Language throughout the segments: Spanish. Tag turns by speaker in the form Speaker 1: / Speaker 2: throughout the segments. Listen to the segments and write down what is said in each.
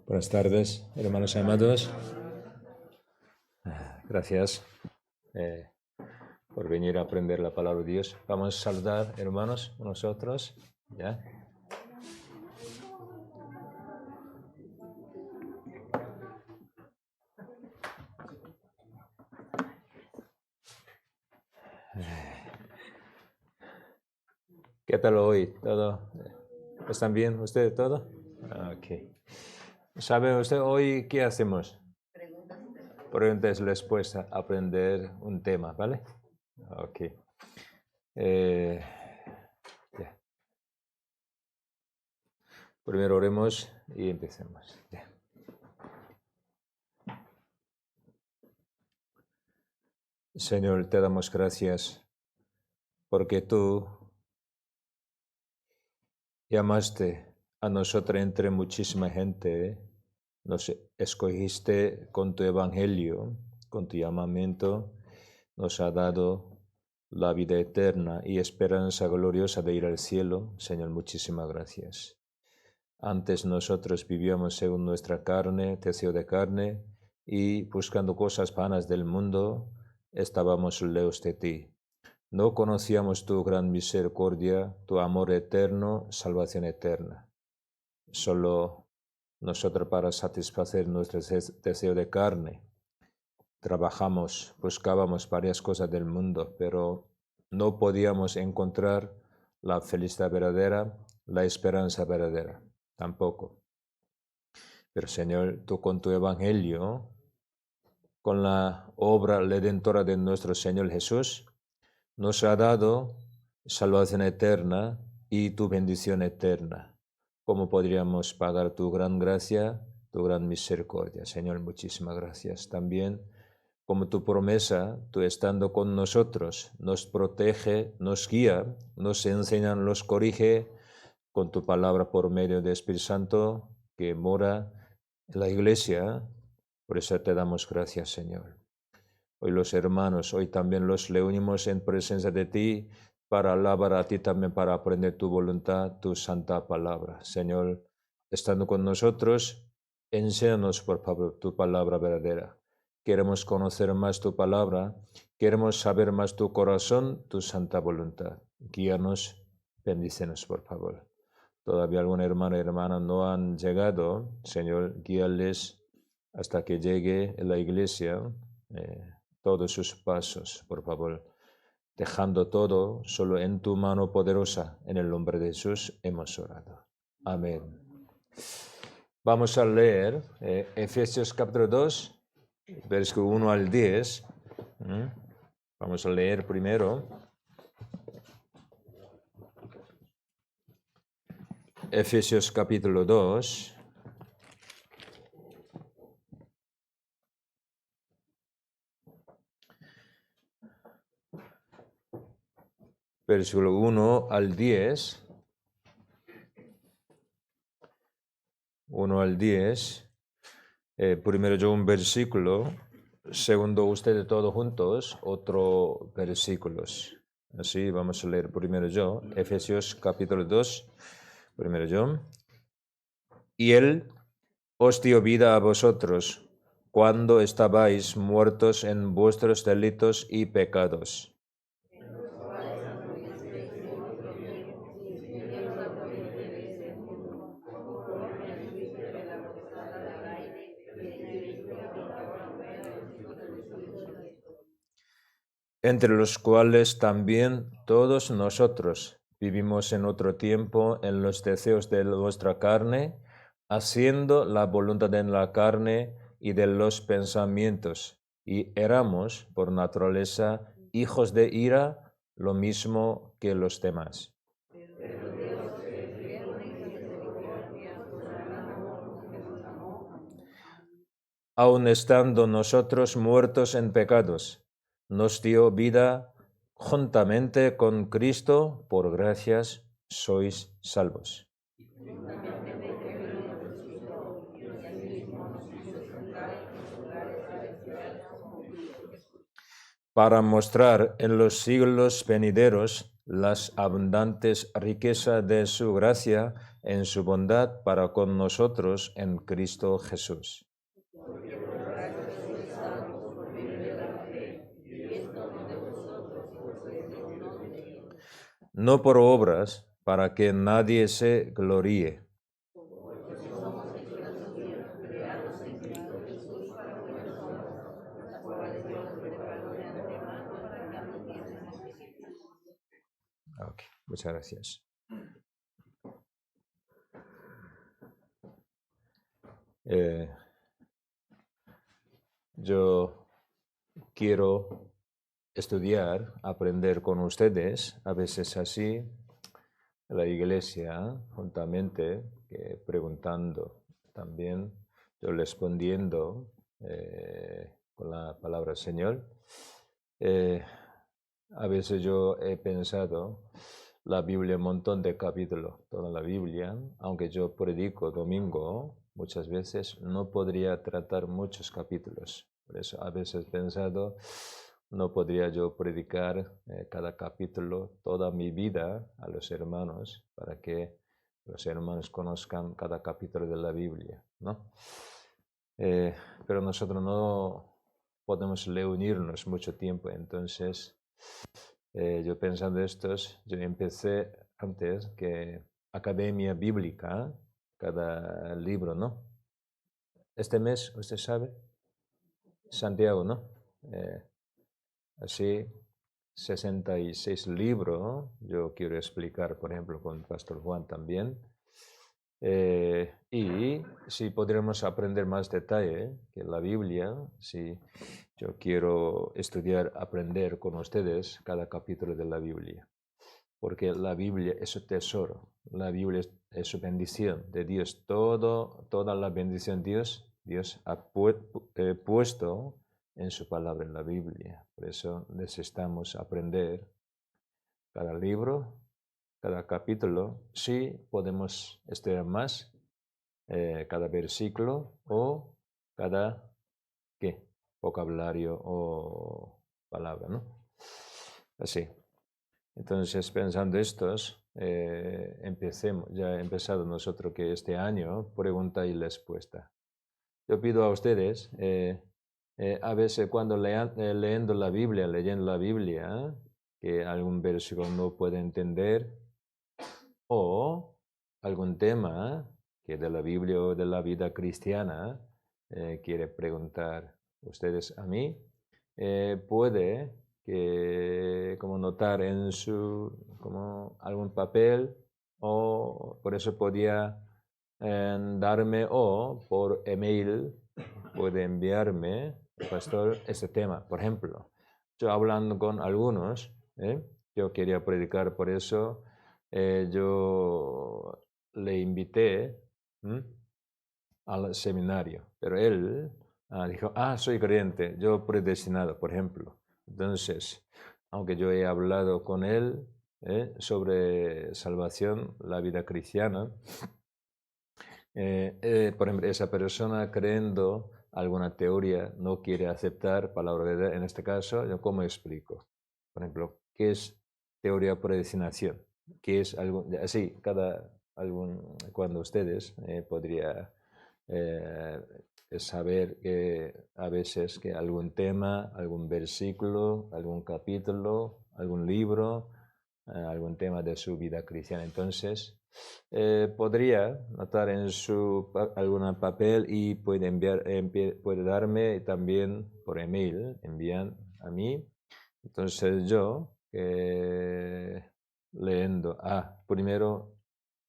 Speaker 1: Buenas tardes, hermanos amados. Gracias por venir a aprender la palabra de Dios. Vamos a saludar, hermanos, nosotros. ¿Ya? ¿Qué tal hoy? ¿Todo? ¿Están bien ustedes todo? Ok. ¿Sabe usted hoy qué hacemos? Preguntas y respuestas, aprender un tema, ¿vale? Ok. Ya. Primero oremos y empecemos. Ya. Señor, te damos gracias porque tú llamaste a nosotros entre muchísima gente, nos escogiste con tu evangelio, con tu llamamiento, nos ha dado la vida eterna y esperanza gloriosa de ir al cielo. Señor, muchísimas gracias. Antes nosotros vivíamos según nuestra carne, deseo de carne, y buscando cosas vanas del mundo, estábamos lejos de ti. No conocíamos tu gran misericordia, tu amor eterno, salvación eterna. Solo nosotros para satisfacer nuestro deseo de carne trabajamos, buscábamos varias cosas del mundo, pero no podíamos encontrar la felicidad verdadera, la esperanza verdadera, tampoco. Pero Señor, tú con tu evangelio, con la obra redentora de nuestro Señor Jesús, nos ha dado salvación eterna y tu bendición eterna. ¿Cómo podríamos pagar tu gran gracia, tu gran misericordia? Señor, muchísimas gracias. También, como tu promesa, tú estando con nosotros, nos protege, nos guía, nos enseña, nos corrige con tu palabra por medio del Espíritu Santo que mora en la iglesia. Por eso te damos gracias, Señor. Hoy los hermanos, hoy también los reunimos en presencia de ti para alabar a ti también, para aprender tu voluntad, tu santa palabra. Señor, estando con nosotros, enséñanos por favor tu palabra verdadera. Queremos conocer más tu palabra, queremos saber más tu corazón, tu santa voluntad. Guíanos, bendícenos por favor. Todavía algún hermano y hermana no han llegado, Señor, guíales hasta que llegue a la iglesia. Todos sus pasos, por favor, dejando todo solo en tu mano poderosa. En el nombre de Jesús hemos orado. Amén. Vamos a leer Efesios capítulo 2, versículo 1 al 10. Vamos a leer primero. Efesios capítulo 2. Versículo 1 al 10. 1 al 10. Primero yo un versículo, segundo ustedes todos juntos, otro versículos. Así vamos a leer primero yo, Efesios capítulo 2, primero yo. Y Él os dio vida a vosotros cuando estabais muertos en vuestros delitos y pecados. Entre los cuales también todos nosotros vivimos en otro tiempo en los deseos de nuestra carne, haciendo la voluntad de la carne y de los pensamientos, y éramos por naturaleza hijos de ira, lo mismo que los demás. Aun estando nosotros muertos en pecados, nos dio vida juntamente con Cristo, por gracias sois salvos. Para mostrar en los siglos venideros las abundantes riquezas de su gracia en su bondad para con nosotros en Cristo Jesús. No por obras, para que nadie se gloríe. Ok, muchas gracias. Yo quiero estudiar, aprender con ustedes, a veces así, en la iglesia, juntamente, preguntando también, yo respondiendo con la palabra Señor. A veces yo he pensado, la Biblia, un montón de capítulos, toda la Biblia, aunque yo predico domingo, muchas veces no podría tratar muchos capítulos. Por eso a veces he pensado, no podría yo predicar cada capítulo toda mi vida a los hermanos para que los hermanos conozcan cada capítulo de la Biblia, ¿no? Pero nosotros no podemos reunirnos mucho tiempo, entonces yo pensando estos, yo empecé antes que Academia Bíblica, cada libro, ¿no? Este mes, usted sabe, Santiago, ¿no? Así, 66 libros, yo quiero explicar, por ejemplo, con el Pastor Juan también. Y si podremos aprender más detalle que la Biblia, si yo quiero estudiar, aprender con ustedes cada capítulo de la Biblia, porque la Biblia es su tesoro, la Biblia es su bendición de Dios, toda la bendición de Dios ha puesto en su palabra en la Biblia. Por eso necesitamos aprender cada libro, cada capítulo, si podemos estudiar más, cada versículo o cada vocabulario o palabra, ¿no? Así. Entonces, pensando estos, ya he empezado nosotros que este año pregunta y respuesta. Yo pido a ustedes, a veces cuando leyendo la Biblia, que algún versículo no puede entender o algún tema que de la Biblia o de la vida cristiana quiere preguntar ustedes a mí, puede que como notar en su como algún papel o por eso podía darme o por email puede enviarme, pastor, este tema. Por ejemplo, yo hablando con algunos, yo quería predicar, por eso yo le invité al seminario, pero él dijo, soy creyente, yo predestinado, por ejemplo. Entonces, aunque yo he hablado con él sobre salvación, la vida cristiana, por ejemplo, esa persona creyendo alguna teoría no quiere aceptar palabra de Dios. En este caso, ¿yo cómo explico? Por ejemplo, ¿qué es teoría de predestinación? ¿Qué es algo? Así, cuando ustedes podría saber que a veces que algún tema, algún versículo, algún capítulo, algún libro, algún tema de su vida cristiana. Entonces, podría notar en su algún papel y puede darme también por email, envían a mí. Entonces yo, leyendo, primero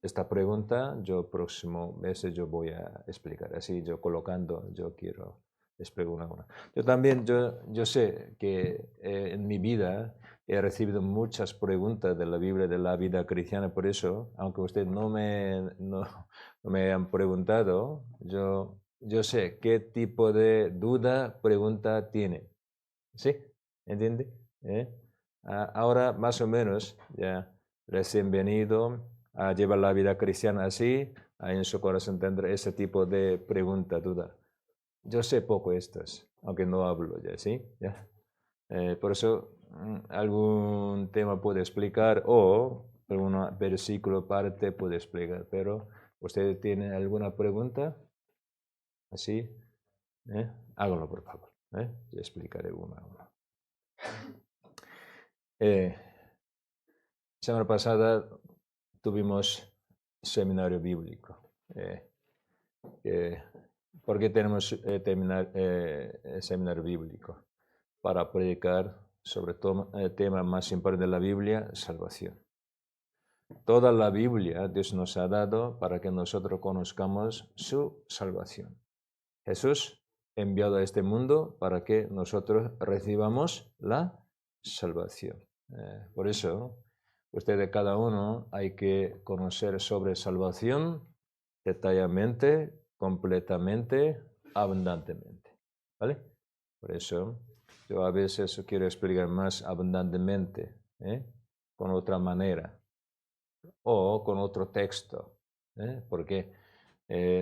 Speaker 1: esta pregunta, yo próximo mes yo voy a explicar. Así yo colocando, yo quiero explicar una. Yo también, yo sé que en mi vida he recibido muchas preguntas de la Biblia, de la vida cristiana, por eso, aunque usted no me han preguntado, yo sé qué tipo de duda, pregunta tiene. ¿Sí? ¿Entiende? Ahora, más o menos, ya recién venido a llevar la vida cristiana así, en su corazón tendrá ese tipo de pregunta, duda. Yo sé poco estas, aunque no hablo ya, ¿sí? ¿Ya? Por eso algún tema puede explicar o algún versículo parte puede explicar, pero ¿ustedes tienen alguna pregunta? ¿Así? Háganlo, por favor. Yo explicaré uno a uno. Semana pasada tuvimos seminario bíblico. ¿Por qué tenemos seminario bíblico? Para predicar sobre todo el tema más importante de la Biblia, salvación. Toda la Biblia Dios nos ha dado para que nosotros conozcamos su salvación. Jesús enviado a este mundo para que nosotros recibamos la salvación. Por eso, ustedes cada uno hay que conocer sobre salvación detalladamente, completamente, abundantemente. ¿Vale? Por eso, yo a veces quiero explicar más abundantemente, con otra manera o con otro texto, porque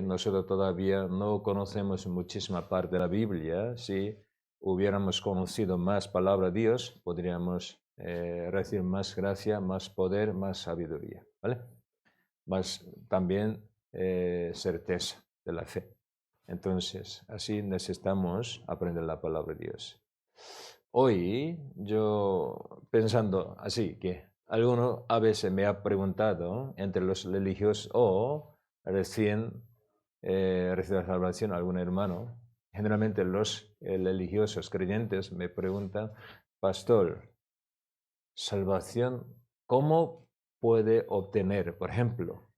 Speaker 1: nosotros todavía no conocemos muchísima parte de la Biblia. Si hubiéramos conocido más palabra de Dios, podríamos recibir más gracia, más poder, más sabiduría, ¿vale? Más también certeza de la fe. Entonces, así necesitamos aprender la palabra de Dios. Hoy, yo pensando así, que alguno a veces me ha preguntado entre los religiosos o recién recibe la salvación algún hermano. Generalmente los religiosos creyentes me preguntan, pastor, salvación, ¿cómo puede obtener? Por ejemplo,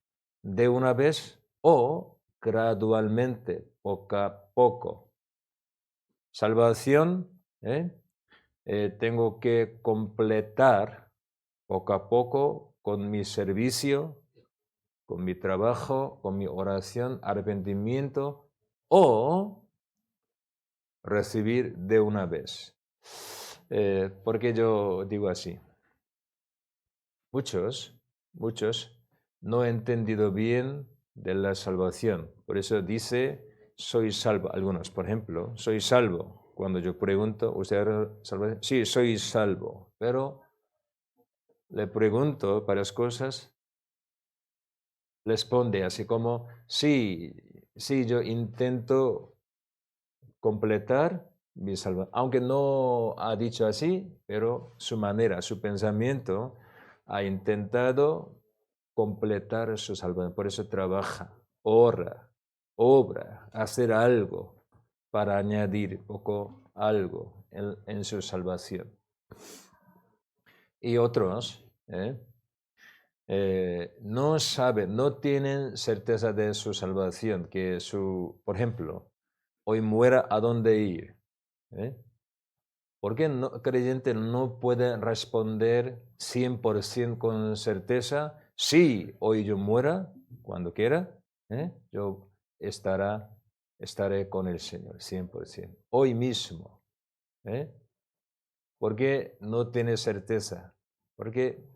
Speaker 1: de una vez o gradualmente, poco a poco. Salvación, tengo que completar poco a poco con mi servicio, con mi trabajo, con mi oración, arrepentimiento o recibir de una vez. ¿Por qué yo digo así? Muchos no han entendido bien de la salvación. Por eso dice, soy salvo. Algunos, por ejemplo, soy salvo. Cuando yo pregunto, ¿usted es salvo? Sí, soy salvo. Pero le pregunto varias cosas, responde así como, sí, yo intento completar mi salvación. Aunque no ha dicho así, pero su manera, su pensamiento ha intentado completar su salvación. Por eso trabaja, ora, obra, hacer algo para añadir poco algo en su salvación. Y otros no saben, no tienen certeza de su salvación, que por ejemplo, hoy muera, ¿a dónde ir? ¿Por qué creyente no puede responder 100% con certeza? Sí, hoy yo muera, cuando quiera, yo estaré con el Señor, 100%. Hoy mismo. ¿Por qué no tiene certeza? Porque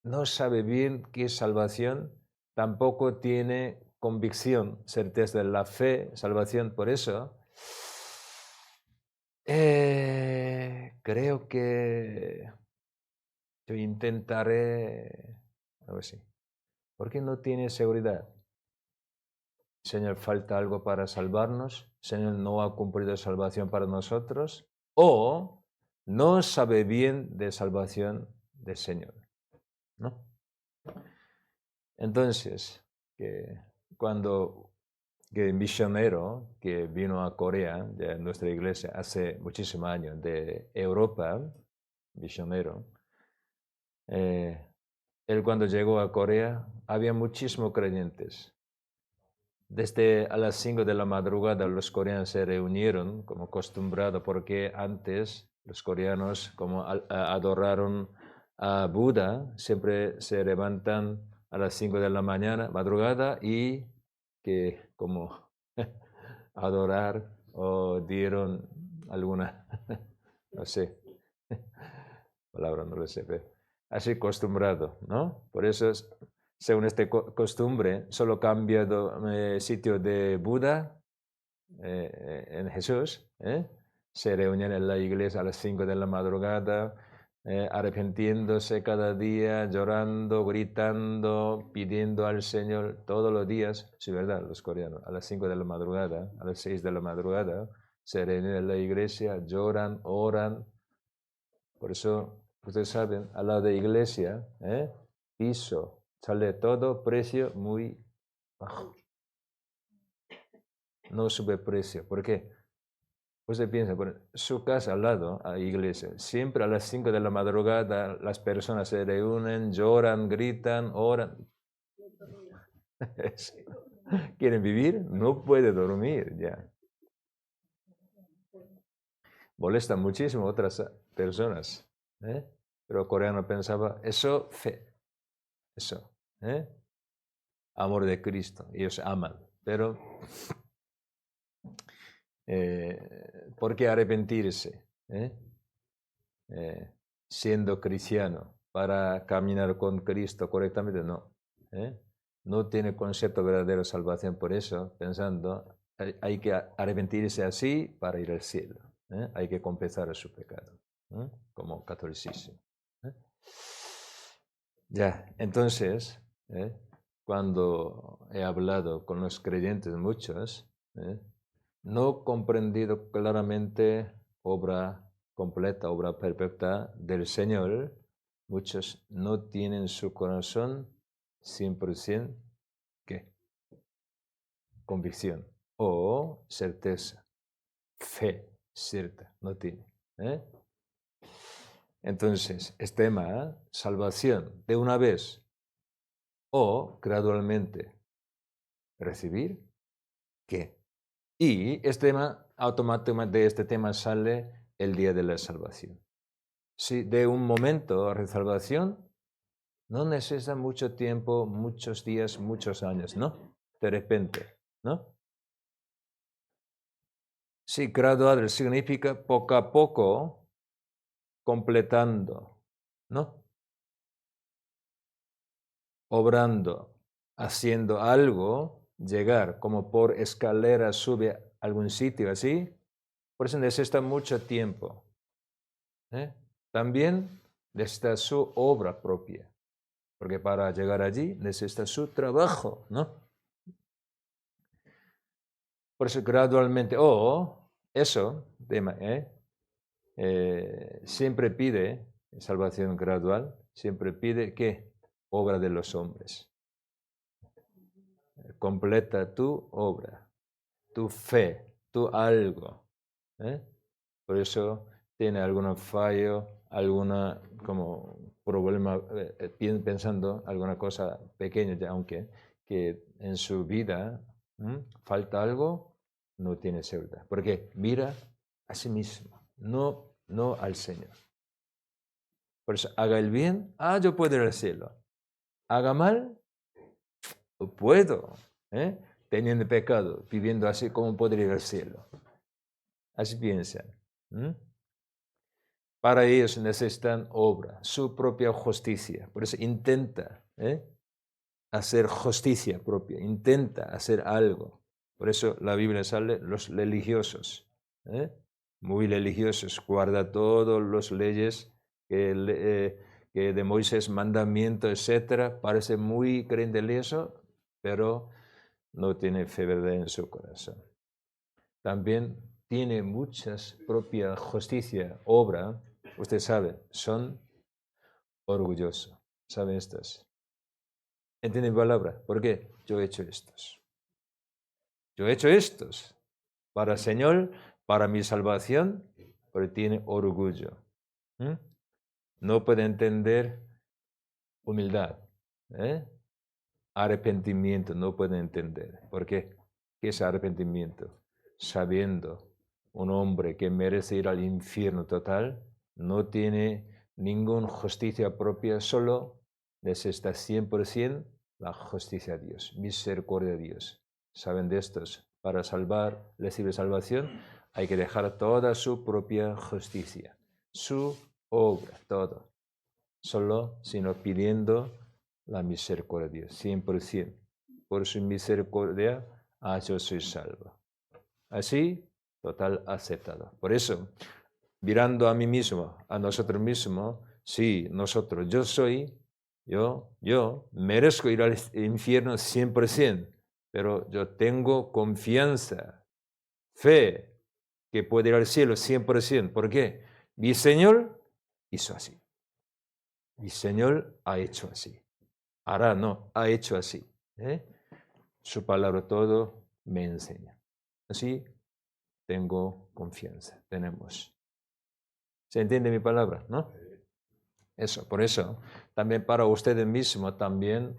Speaker 1: no sabe bien qué es salvación, tampoco tiene convicción, certeza de la fe, salvación. Por eso, creo que yo intentaré, algo así. ¿Por qué no tiene seguridad? Señor, falta algo para salvarnos. Señor, no ha cumplido salvación para nosotros. O no sabe bien de salvación del Señor, ¿no? Entonces, cuando un misionero que vino a Corea, de nuestra iglesia, hace muchísimos años, de Europa, misionero, él cuando llegó a Corea, había muchísimos creyentes. Desde a las 5 de la madrugada los coreanos se reunieron como acostumbrado, porque antes los coreanos, como adoraron a Buda, siempre se levantan a las 5 de la madrugada, y que como adorar o dieron alguna, no sé, palabra no lo sé, pero así acostumbrado, ¿no? Por eso, según esta costumbre, solo cambia sitio de Buda en Jesús, se reúnen en la iglesia a las 5 de la madrugada, arrepintiéndose cada día, llorando, gritando, pidiendo al Señor todos los días. Sí, ¿verdad? Los coreanos, a las 5 de la madrugada, a las 6 de la madrugada, se reúnen en la iglesia, lloran, oran. Por eso, ustedes saben, al lado de la iglesia, piso, sale todo precio muy bajo. No sube precio. ¿Por qué? Usted piensa, por su casa al lado, a la iglesia, siempre a las 5 de la madrugada las personas se reúnen, lloran, gritan, oran. ¿Quieren vivir? No puede dormir ya. Molesta muchísimo a otras personas. Pero el coreano pensaba, eso, fe, eso, amor de Cristo, ellos aman. Pero, ¿por qué arrepentirse? Siendo cristiano, para caminar con Cristo correctamente, no. No tiene concepto verdadero de salvación, por eso, pensando, hay que arrepentirse así para ir al cielo. Hay que confesar su pecado, como catolicismo. Ya, entonces, cuando he hablado con los creyentes muchos, no he comprendido claramente obra completa, obra perfecta del Señor. Muchos no tienen su corazón 100% ¿qué? Convicción o certeza, fe cierta, no tiene. Entonces, es tema salvación de una vez o gradualmente recibir qué. Y este tema, automáticamente de este tema sale el día de la salvación. Si de un momento a salvación, no necesita mucho tiempo, muchos días, muchos años, ¿no? De repente, ¿no? Sí, gradual significa poco a poco completando, ¿no? Obrando, haciendo algo, llegar como por escalera sube a algún sitio así, por eso necesita mucho tiempo. También necesita su obra propia, porque para llegar allí necesita su trabajo, ¿no? Por eso gradualmente, eso, siempre pide, salvación gradual, siempre pide ¿qué? Obra de los hombres. Completa tu obra, tu fe, tu algo. Por eso tiene algún fallo, alguna como problema, pensando alguna cosa pequeña, aunque que en su vida falta algo, no tiene seguridad. Porque mira a sí mismo, no al Señor. Por eso haga el bien, yo puedo ir al cielo. Haga mal, puedo. Teniendo pecado, viviendo así, ¿cómo podría ir al cielo? Así piensan. Para ellos necesitan obra, su propia justicia. Por eso intenta hacer justicia propia, intenta hacer algo. Por eso la Biblia sale los religiosos, muy religiosos, guarda todas las leyes que de Moisés, mandamiento, etc. Parece muy creyente en eso, pero no tiene fe verdadera en su corazón. También tiene muchas propia justicia, obra. Usted sabe, son orgullosos. ¿Saben estas? ¿Entienden mi palabra? ¿Por qué? Yo he hecho estos. Yo he hecho estos. Para el Señor, para mi salvación, pero tiene orgullo. No puede entender humildad. Arrepentimiento no puede entender. ¿Por qué? ¿Qué es arrepentimiento? Sabiendo un hombre que merece ir al infierno total, no tiene ninguna justicia propia, solo necesita 100% la justicia de Dios, misericordia de Dios. ¿Saben de estos? Para recibir salvación, hay que dejar toda su propia justicia, su obra, todo. Solo, sino pidiendo la misericordia de Dios, 100%. Por su misericordia, yo soy salvo. Así, total aceptado. Por eso, mirando a mí mismo, a nosotros mismos, sí, nosotros, yo merezco ir al infierno 100%, pero yo tengo confianza, fe, que puede ir al cielo 100%. ¿Por qué? Mi Señor hizo así. Mi Señor ha hecho así. Hará, no, ha hecho así. Su palabra todo me enseña. Así tengo confianza, tenemos. ¿Se entiende mi palabra, no? Eso, por eso, también para ustedes mismos, también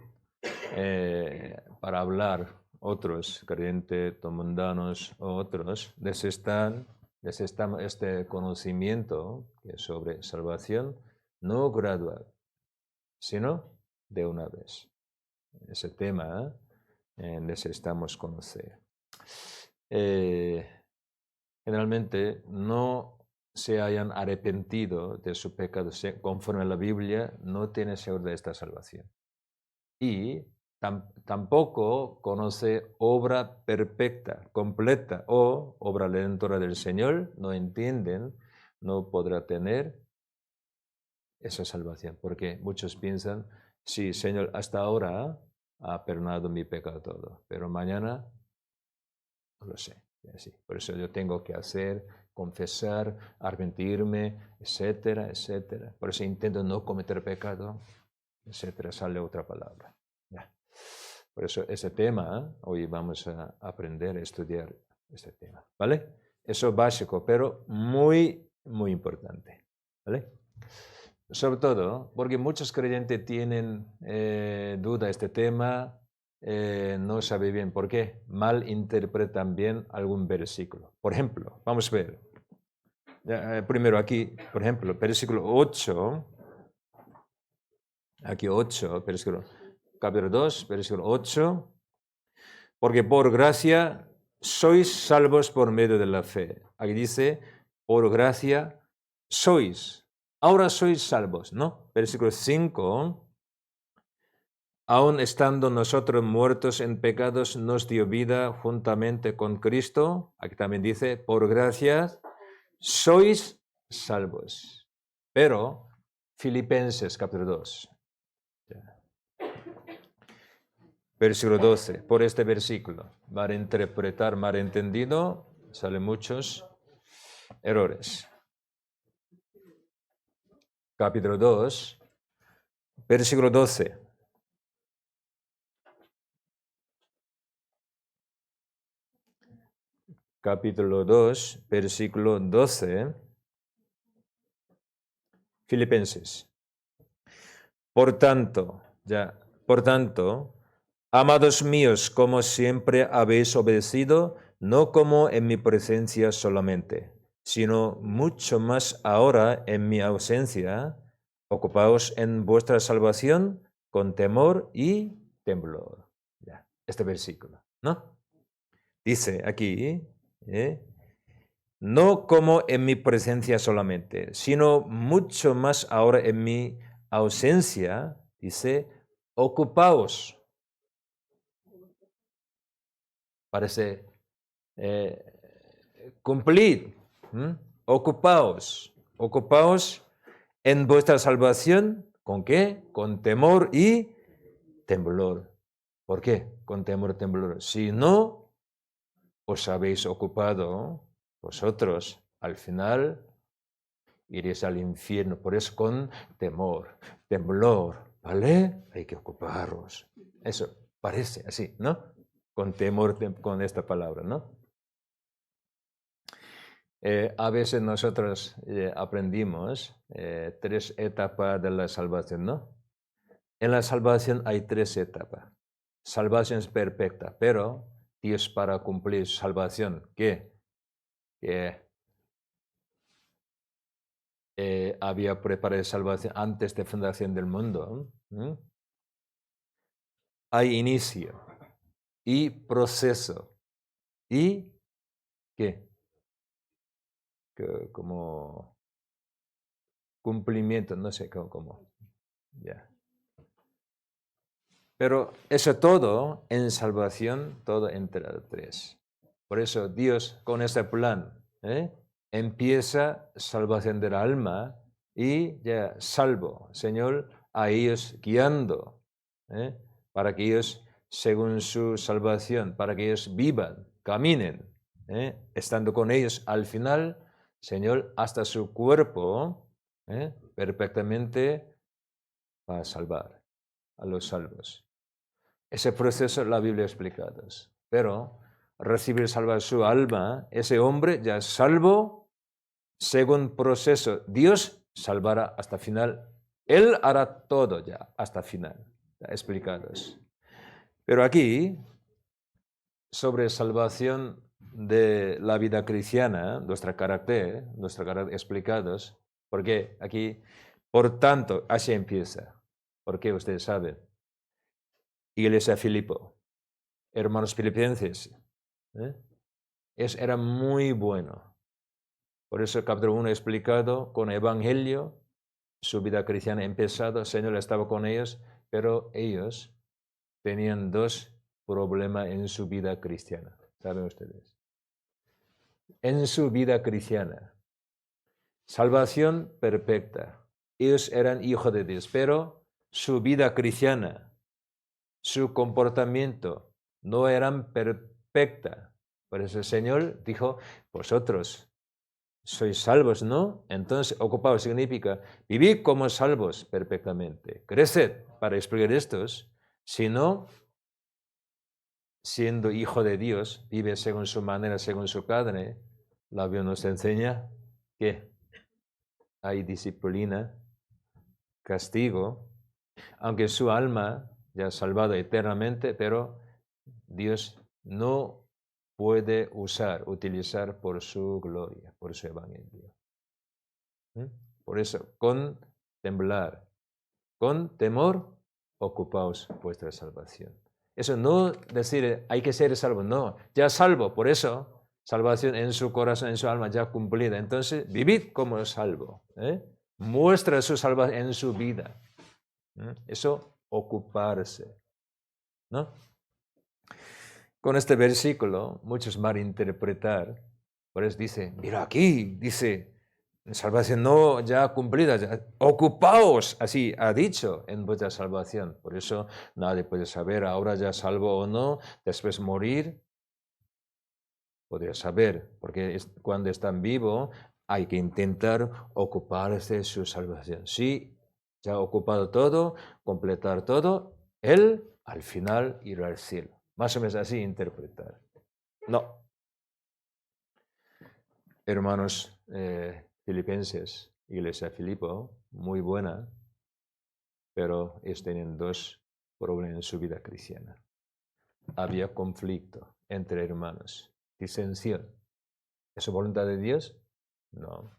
Speaker 1: para hablar otros creyentes, mundanos o otros, necesitan este conocimiento que es sobre salvación, no gradual, sino de una vez. Ese tema necesitamos conocer. Generalmente no se hayan arrepentido de su pecado conforme a la Biblia, no tiene seguro de esta salvación. Y tampoco conoce obra perfecta, completa o obra redentora del Señor, no entienden, no podrá tener esa salvación. Porque muchos piensan, sí, Señor, hasta ahora ha perdonado mi pecado todo, pero mañana no lo sé. Así. Por eso yo tengo que confesar, arrepentirme, etcétera, etcétera. Por eso intento no cometer pecado, etcétera. Sale otra palabra. Ya. Por eso ese tema, hoy vamos a aprender a estudiar este tema. ¿Vale? Eso es básico, pero muy, muy importante. ¿Vale? Sobre todo porque muchos creyentes tienen duda de este tema, no sabe bien por qué, mal interpretan bien algún versículo. Por ejemplo, vamos a ver. Primero aquí, por ejemplo, versículo 8, aquí 8, capítulo 2, versículo 8, porque por gracia sois salvos por medio de la fe. Aquí dice, por gracia sois. Ahora sois salvos, ¿no? Versículo 5. Aun estando nosotros muertos en pecados, nos dio vida juntamente con Cristo. Aquí también dice, por gracia sois salvos. Pero, Filipenses capítulo 2. Versículo 12. Por este versículo, mal interpretar, mal entendido, salen muchos errores. Capítulo 2, versículo 12. Capítulo 2, versículo 12. Filipenses. Por tanto, amados míos, como siempre habéis obedecido, no como en mi presencia solamente, sino mucho más ahora en mi ausencia, ocupaos en vuestra salvación con temor y temblor. Ya, este versículo, ¿no? Dice aquí, no como en mi presencia solamente, sino mucho más ahora en mi ausencia, dice, ocupaos. Parece cumplid, ocupaos en vuestra salvación, ¿con qué? Con temor y temblor. ¿Por qué? Con temor y temblor. Si no os habéis ocupado vosotros, al final iréis al infierno. Por eso con temor, temblor, ¿vale? Hay que ocuparos. Eso parece así, ¿no? Con temor, con esta palabra, ¿no? A veces nosotros aprendimos 3 etapas de la salvación, ¿no? En la salvación hay 3 etapas. Salvación es perfecta, pero Dios para cumplir salvación, ¿qué? Había preparado salvación antes de fundación del mundo. Hay inicio y proceso y ¿qué? Como cumplimiento, no sé cómo. Ya. Pero eso todo en salvación, todo entre los 3. Por eso Dios con este plan empieza salvación del alma y ya salvo, Señor, a ellos guiando, para que ellos, según su salvación, para que ellos vivan, caminen, estando con ellos al final, Señor, hasta su cuerpo, perfectamente va a salvar a los salvos. Ese proceso la Biblia ha explicado. Pero recibir salvar su alma, ese hombre ya es salvo según proceso. Dios salvará hasta final. Él hará todo ya hasta final. Explicados. Pero aquí, sobre salvación de la vida cristiana, nuestro carácter explicados, porque aquí, por tanto, así empieza. Porque ustedes saben. Iglesia Filipo, hermanos filipenses, era muy bueno. Por eso capítulo 1 explicado con evangelio, su vida cristiana empezado, el Señor estaba con ellos, pero ellos tenían dos problemas en su vida cristiana. ¿Saben ustedes? En su vida cristiana, salvación perfecta. Ellos eran hijos de Dios, pero su vida cristiana, su comportamiento no eran perfecta. Por eso el Señor dijo, vosotros sois salvos, ¿no? Entonces, ocupaos significa vivir como salvos perfectamente. Creced para explicar estos, sino siendo hijo de Dios, vive según su manera, según su carne. La Biblia nos enseña que hay disciplina, castigo, aunque su alma ya salvada eternamente, pero Dios no puede utilizar por su gloria, por su evangelio. Por eso, con temblar, con temor, ocupaos vuestra salvación. Eso no decir hay que ser salvo, no, ya salvo, por eso, salvación en su corazón, en su alma ya cumplida. Entonces, vivid como salvo, muestra su salvación en su vida. Eso, ocuparse, ¿no? Con este versículo, muchos malinterpretar, por eso dice, mira aquí, dice, salvación no ya cumplida, ya, ocupaos, así ha dicho en vuestra salvación. Por eso nadie puede saber ahora ya salvo o no, después morir, podría saber, porque cuando están vivos hay que intentar ocuparse de su salvación. Sí, ya ha ocupado todo, completar todo, él al final irá al cielo. Más o menos así interpretar. No. Hermanos filipenses, Iglesia Filipo, muy buena, pero ellos tenían dos problemas en su vida cristiana. Había conflicto entre hermanos, disensión. ¿Es voluntad de Dios? No.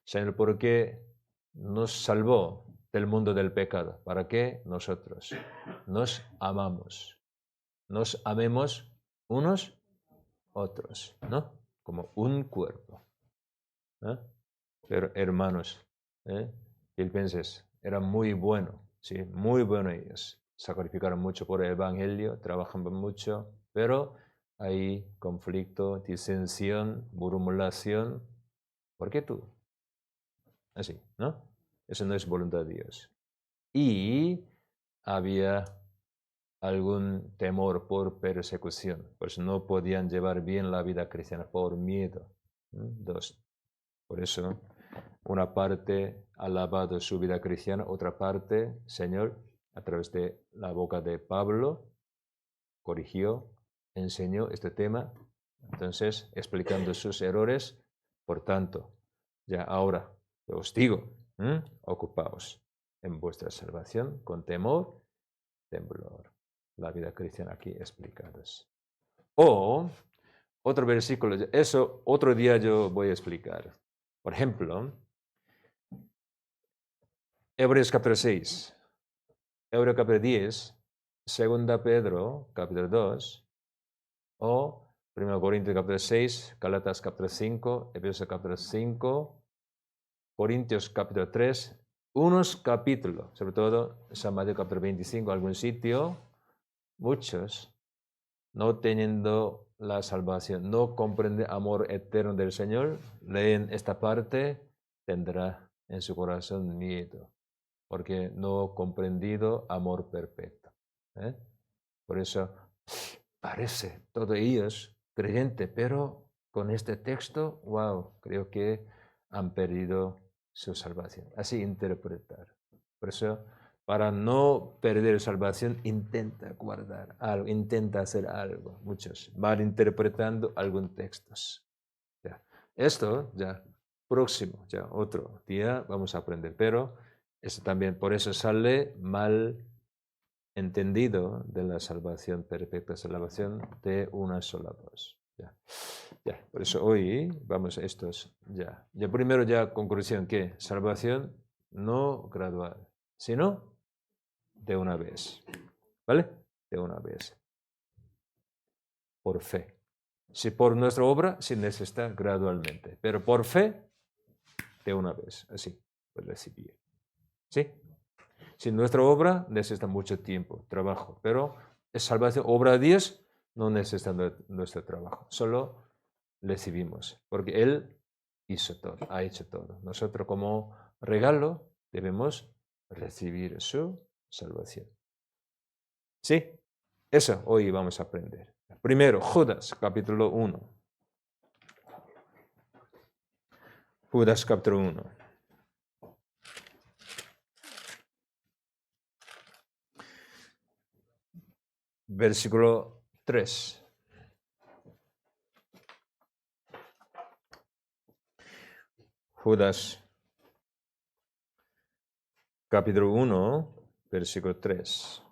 Speaker 1: Señor, ¿por qué nos salvó del mundo del pecado? ¿Para qué nosotros nos amamos? Nos amemos unos otros, ¿no? Como un cuerpo. Pero hermanos, filipenses, era muy bueno, ¿sí? Muy bueno ellos. Sacrificaron mucho por el evangelio, trabajaban mucho, pero hay conflicto, disensión, murmuración. ¿Por qué tú? Así, ¿no? Eso no es voluntad de Dios. Y había algún temor por persecución, pues no podían llevar bien la vida cristiana por miedo. Dos. Por eso, una parte alabado su vida cristiana, otra parte, Señor, a través de la boca de Pablo, corrigió, enseñó este tema, entonces explicando sus errores. Por tanto, ya ahora os digo, ocupaos en vuestra salvación con temor, temblor. La vida cristiana aquí explicados. O otro versículo, eso otro día yo voy a explicar. Por ejemplo, Hebreos capítulo 6, Hebreos capítulo 10, 2 Pedro capítulo 2, o 1 Corintios capítulo 6, Galatas capítulo 5, Efesios capítulo 5, Corintios capítulo 3, unos capítulos, sobre todo San Mateo capítulo 25, algún sitio, muchos, no teniendo la salvación, no comprende amor eterno del Señor, leen esta parte, tendrá en su corazón miedo, porque no comprendido amor perfecto. Por eso parece todos ellos creyentes, pero con este texto, wow, creo que han perdido su salvación. Así interpretar. Por eso, para no perder salvación, intenta guardar algo, intenta hacer algo. Muchos malinterpretando algunos textos. Ya. Esto ya próximo, ya otro día vamos a aprender, pero eso también, por eso sale mal entendido de la salvación perfecta, salvación de una sola voz. Ya. Ya. Por eso hoy vamos a estos ya. Ya primero ya conclusión que salvación no gradual, sino de una vez. ¿Vale? De una vez. Por fe. Si por nuestra obra, sí necesita gradualmente, pero por fe, de una vez, así, pues recibir. ¿Sí? Si nuestra obra necesita mucho tiempo, trabajo, pero es salvación, obra de Dios, no necesita nuestro trabajo, solo recibimos, porque Él hizo todo, ha hecho todo. Nosotros como regalo debemos recibir su salvación. ¿Sí? Eso hoy vamos a aprender. Primero, Judas, capítulo 1. Judas, capítulo 1. Versículo 3. Judas, capítulo 1, versículo 3.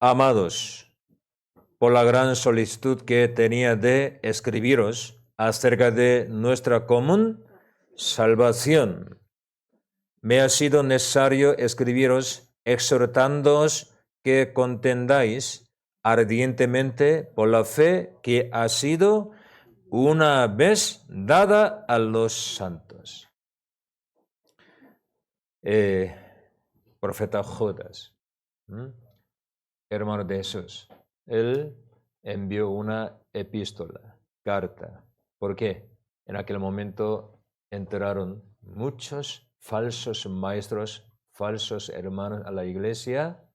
Speaker 1: Amados, por la gran solicitud que tenía de escribiros acerca de nuestra común salvación, me ha sido necesario escribiros exhortándoos que contendáis ardientemente por la fe que ha sido una vez dada a los santos. Profeta Judas, hermano de Jesús, él envió una epístola, carta. ¿Por qué? En aquel momento entraron muchos falsos maestros, falsos hermanos a la iglesia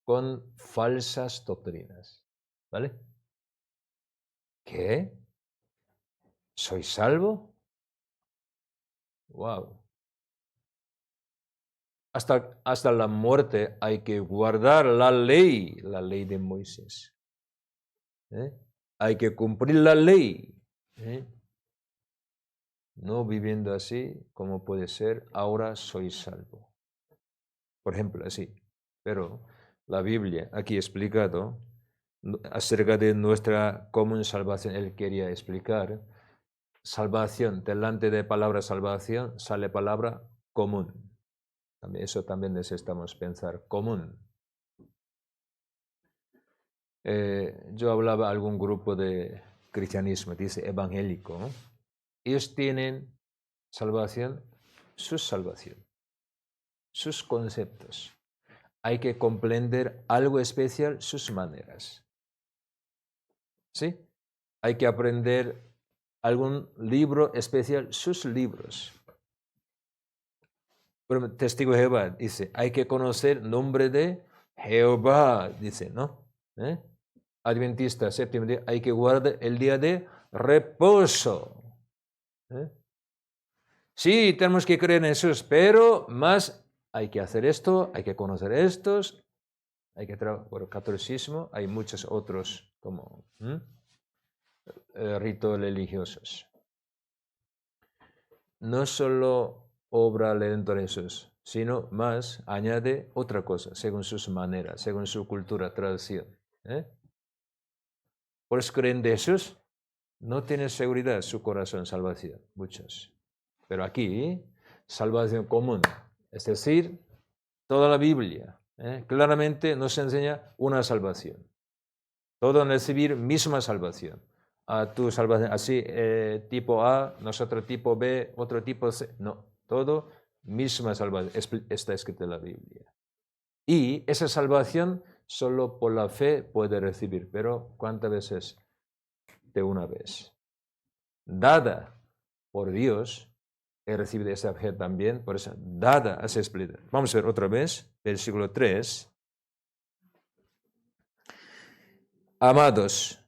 Speaker 1: con falsas doctrinas. ¿Vale? ¿Qué? ¿Soy salvo? Wow. Hasta la muerte hay que guardar la ley de Moisés. Hay que cumplir la ley. No viviendo así, como puede ser, ahora soy salvo. Por ejemplo, así. Pero la Biblia, aquí explicado, acerca de nuestra común salvación, él quería explicar, salvación, delante de palabra salvación, sale palabra común. Eso también necesitamos pensar, común. Yo hablaba a algún grupo de cristianismo, dice evangélico, ¿no? Ellos tienen salvación, su salvación, sus conceptos. Hay que comprender algo especial, sus maneras. ¿Sí? Hay que aprender algún libro especial, sus libros. Pero Testigo de Jehová dice, hay que conocer el nombre de Jehová, dice, ¿no? Adventista, séptimo día, hay que guardar el día de reposo. Sí, tenemos que creer en Jesús, pero más hay que hacer esto, hay que conocer estos, hay que trabajar por el catolicismo, hay muchos otros como ritos religiosos. No solo obra lento de Jesús, sino más añade otra cosa, según sus maneras, según su cultura, tradición. Por eso creen de Jesús, no tienen seguridad su corazón, salvación, muchos. Pero aquí, salvación común, es decir, toda la Biblia claramente nos enseña una salvación. Todo recibir misma salvación. A tu salvación, así, tipo A, nosotros tipo B, otro tipo C. No, todo misma salvación. Está escrito en la Biblia. Y esa salvación solo por la fe puede recibir. Pero ¿cuántas veces? De una vez. Dada por Dios, he recibido esa fe también, por eso, dada, así explica. Vamos a ver otra vez, versículo 3. Amados,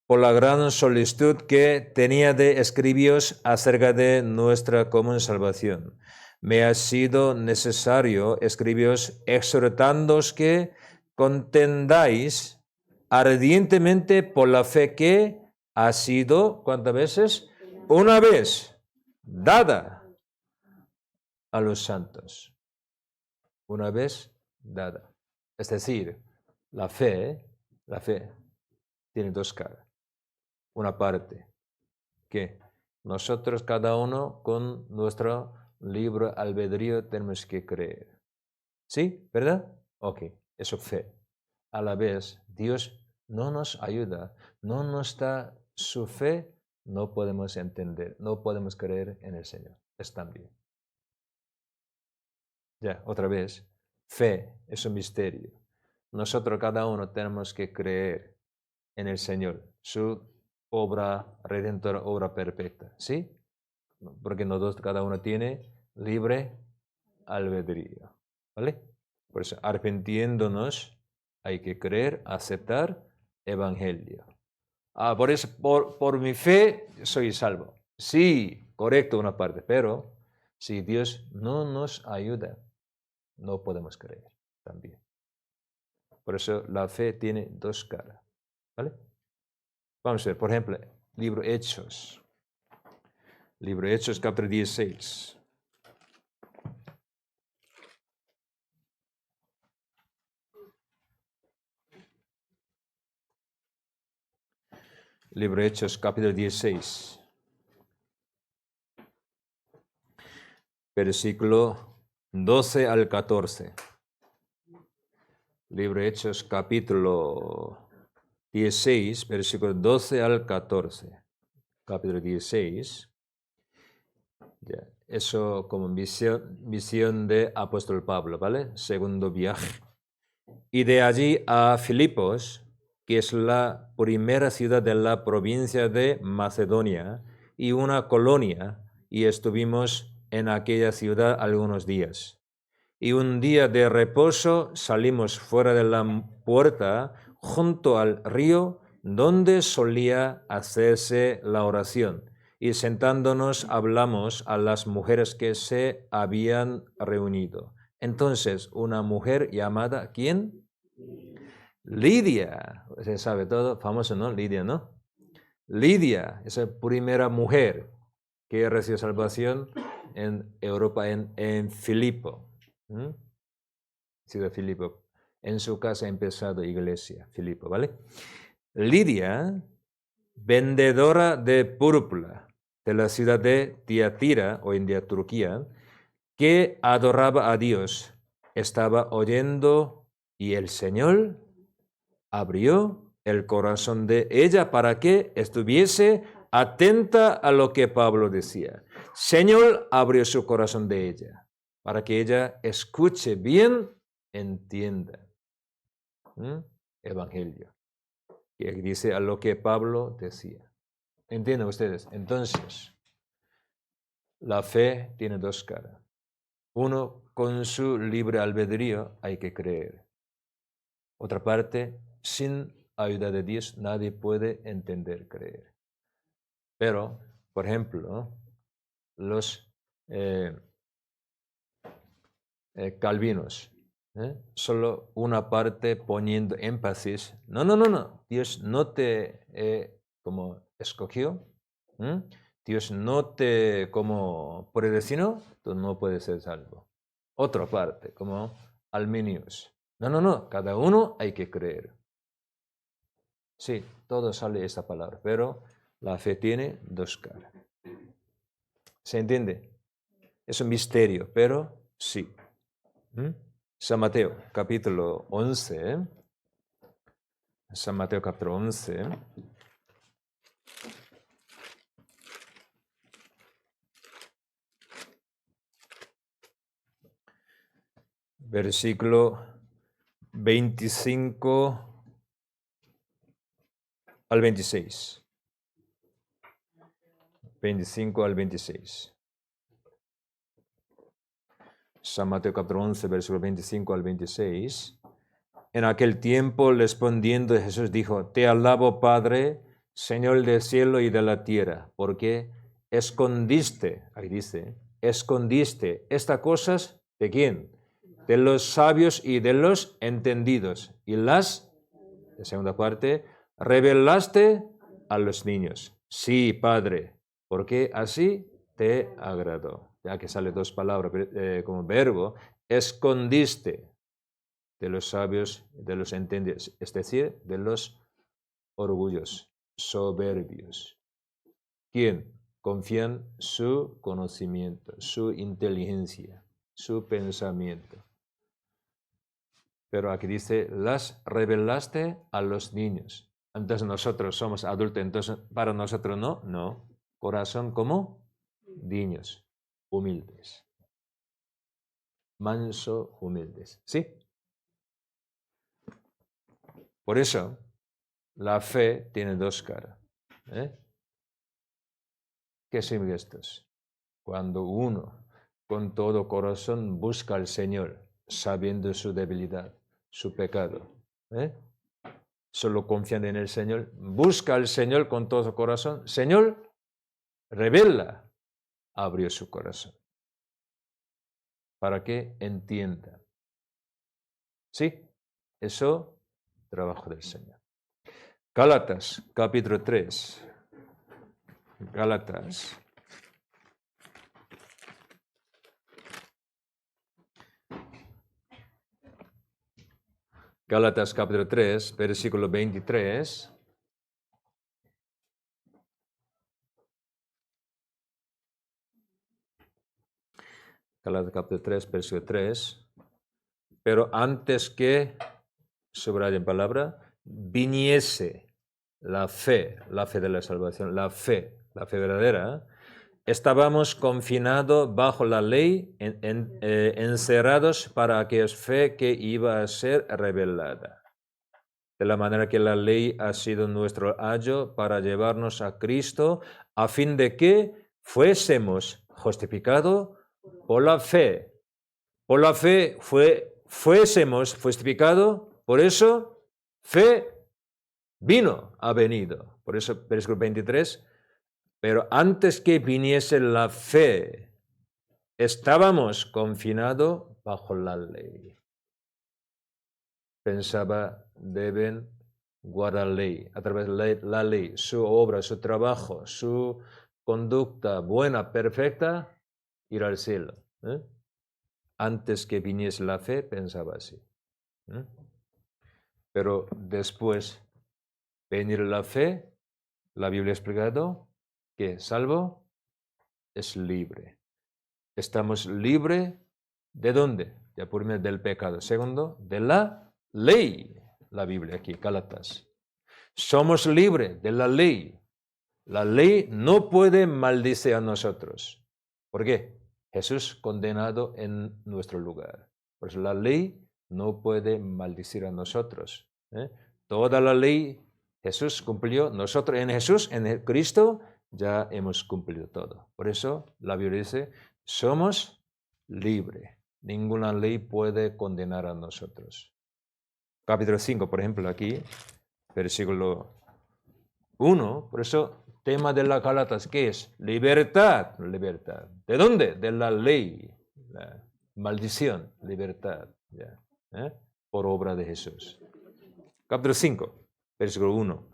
Speaker 1: por la gran solicitud que tenía de escribiros acerca de nuestra común salvación, me ha sido necesario escribiros exhortándoos que contendáis ardientemente por la fe que ha sido, ¿cuántas veces? Una vez dada a los santos. Una vez dada. Es decir, la fe tiene dos caras. Una parte que nosotros cada uno con nuestro libre albedrío tenemos que creer. ¿Sí? ¿Verdad? Ok, eso fe. A la vez, Dios no nos ayuda, no nos da su fe, no podemos entender, no podemos creer en el Señor. Es también. Ya, otra vez, fe es un misterio. Nosotros cada uno tenemos que creer en el Señor, su obra redentora, obra perfecta, ¿sí? Porque nosotros cada uno tiene libre albedrío, ¿vale? Por eso, arrepintiéndonos, hay que creer, aceptar evangelio. Por eso, por mi fe, soy salvo. Sí, correcto una parte, pero si Dios no nos ayuda, no podemos creer también. Por eso la fe tiene dos caras, ¿vale? Vamos a ver, por ejemplo, libro Hechos. Libro Hechos, capítulo 16. Libro Hechos, capítulo 16. Versículo 12 al 14. Libro Hechos, capítulo 16, versículo 12 al 14. Capítulo 16. Ya. Eso como visión de apóstol Pablo, ¿vale? Segundo viaje. Y de allí a Filipos, que es la primera ciudad de la provincia de Macedonia y una colonia, y estuvimos en aquella ciudad algunos días. Y un día de reposo salimos fuera de la puerta junto al río donde solía hacerse la oración. Y sentándonos hablamos a las mujeres que se habían reunido. Entonces, una mujer llamada, ¿quién? Lidia. Se sabe todo, famoso, ¿no? Lidia, ¿no? Lidia, esa primera mujer que recibió salvación en Europa, en Filipo. Ciudad Filipo. En su casa ha empezado iglesia, Filipo, ¿vale? Lidia, vendedora de púrpura de la ciudad de Tiatira, hoy en día Turquía, que adoraba a Dios, estaba oyendo y el Señor abrió el corazón de ella para que estuviese atenta a lo que Pablo decía. Señor abrió su corazón de ella para que ella escuche bien, entienda. Evangelio, que dice a lo que Pablo decía. ¿Entienden ustedes? Entonces, la fe tiene dos caras. Uno, con su libre albedrío hay que creer. Otra parte, sin ayuda de Dios nadie puede entender, creer. Pero, por ejemplo, los calvinos, solo una parte poniendo énfasis. No. Dios no te como escogió. Dios no te como predestinó. Tú no puedes ser salvo. Otra parte, como Arminios. No. Cada uno hay que creer. Sí, todo sale esta palabra, pero la fe tiene dos caras. ¿Se entiende? Es un misterio, pero sí. San Mateo, capítulo 11. San Mateo, capítulo 11. Versículo 25 al 26. 25 al 26. San Mateo capítulo 11, versículo 25 al 26. En aquel tiempo, respondiendo Jesús dijo, te alabo, Padre, Señor del cielo y de la tierra, porque escondiste, ahí dice, escondiste estas cosas, ¿de quién? De los sabios y de los entendidos. Y las, la segunda parte, revelaste a los niños. Sí, Padre, porque así te agradó. Ya que sale dos palabras como verbo, escondiste de los sabios, de los entendidos, es decir, de los orgullosos, soberbios. ¿Quién? Confían su conocimiento, su inteligencia, su pensamiento. Pero aquí dice, las revelaste a los niños. Entonces nosotros somos adultos, entonces para nosotros no. Corazón como niños, humildes. Manso, humildes. ¿Sí? Por eso, la fe tiene dos caras. ¿Qué significa esto? Cuando uno con todo corazón busca al Señor, sabiendo su debilidad, su pecado, solo confiando en el Señor, busca al Señor con todo corazón. Señor, revela, abrió su corazón para que entienda. ¿Sí? Eso, trabajo del Señor. Gálatas, capítulo 3. Gálatas. Gálatas capítulo 3, versículo 23. Gálatas capítulo 3, versículo 3. Pero antes que, subraya en palabra, viniese la fe de la salvación, la fe verdadera, estábamos confinados bajo la ley, encerrados para aquella fe que iba a ser revelada. De la manera que la ley ha sido nuestro ayo para llevarnos a Cristo, a fin de que fuésemos justificados por la fe. Por la fe fuésemos justificados, por eso fe ha venido. Por eso, versículo 23, pero antes que viniese la fe, estábamos confinados bajo la ley. Pensaba, deben guardar la ley, a través de la ley, su obra, su trabajo, su conducta buena, perfecta, ir al cielo. Antes que viniese la fe, pensaba así. Pero después venir la fe, la Biblia ha explicado que salvo es libre. Estamos libres ¿de dónde? Ya por medio del pecado. Segundo, de la ley. La Biblia aquí, Gálatas. Somos libres de la ley. La ley no puede maldecir a nosotros. ¿Por qué? Jesús condenado en nuestro lugar. Por eso la ley no puede maldecir a nosotros. Toda la ley Jesús cumplió. Nosotros en Jesús, en Cristo, ya hemos cumplido todo. Por eso la Biblia dice, somos libres. Ninguna ley puede condenar a nosotros. Capítulo 5, por ejemplo, aquí, versículo 1, por eso, tema de las Gálatas, ¿qué es? Libertad, libertad. ¿De dónde? De la ley. La maldición, libertad. Ya, por obra de Jesús. Capítulo 5, versículo 1.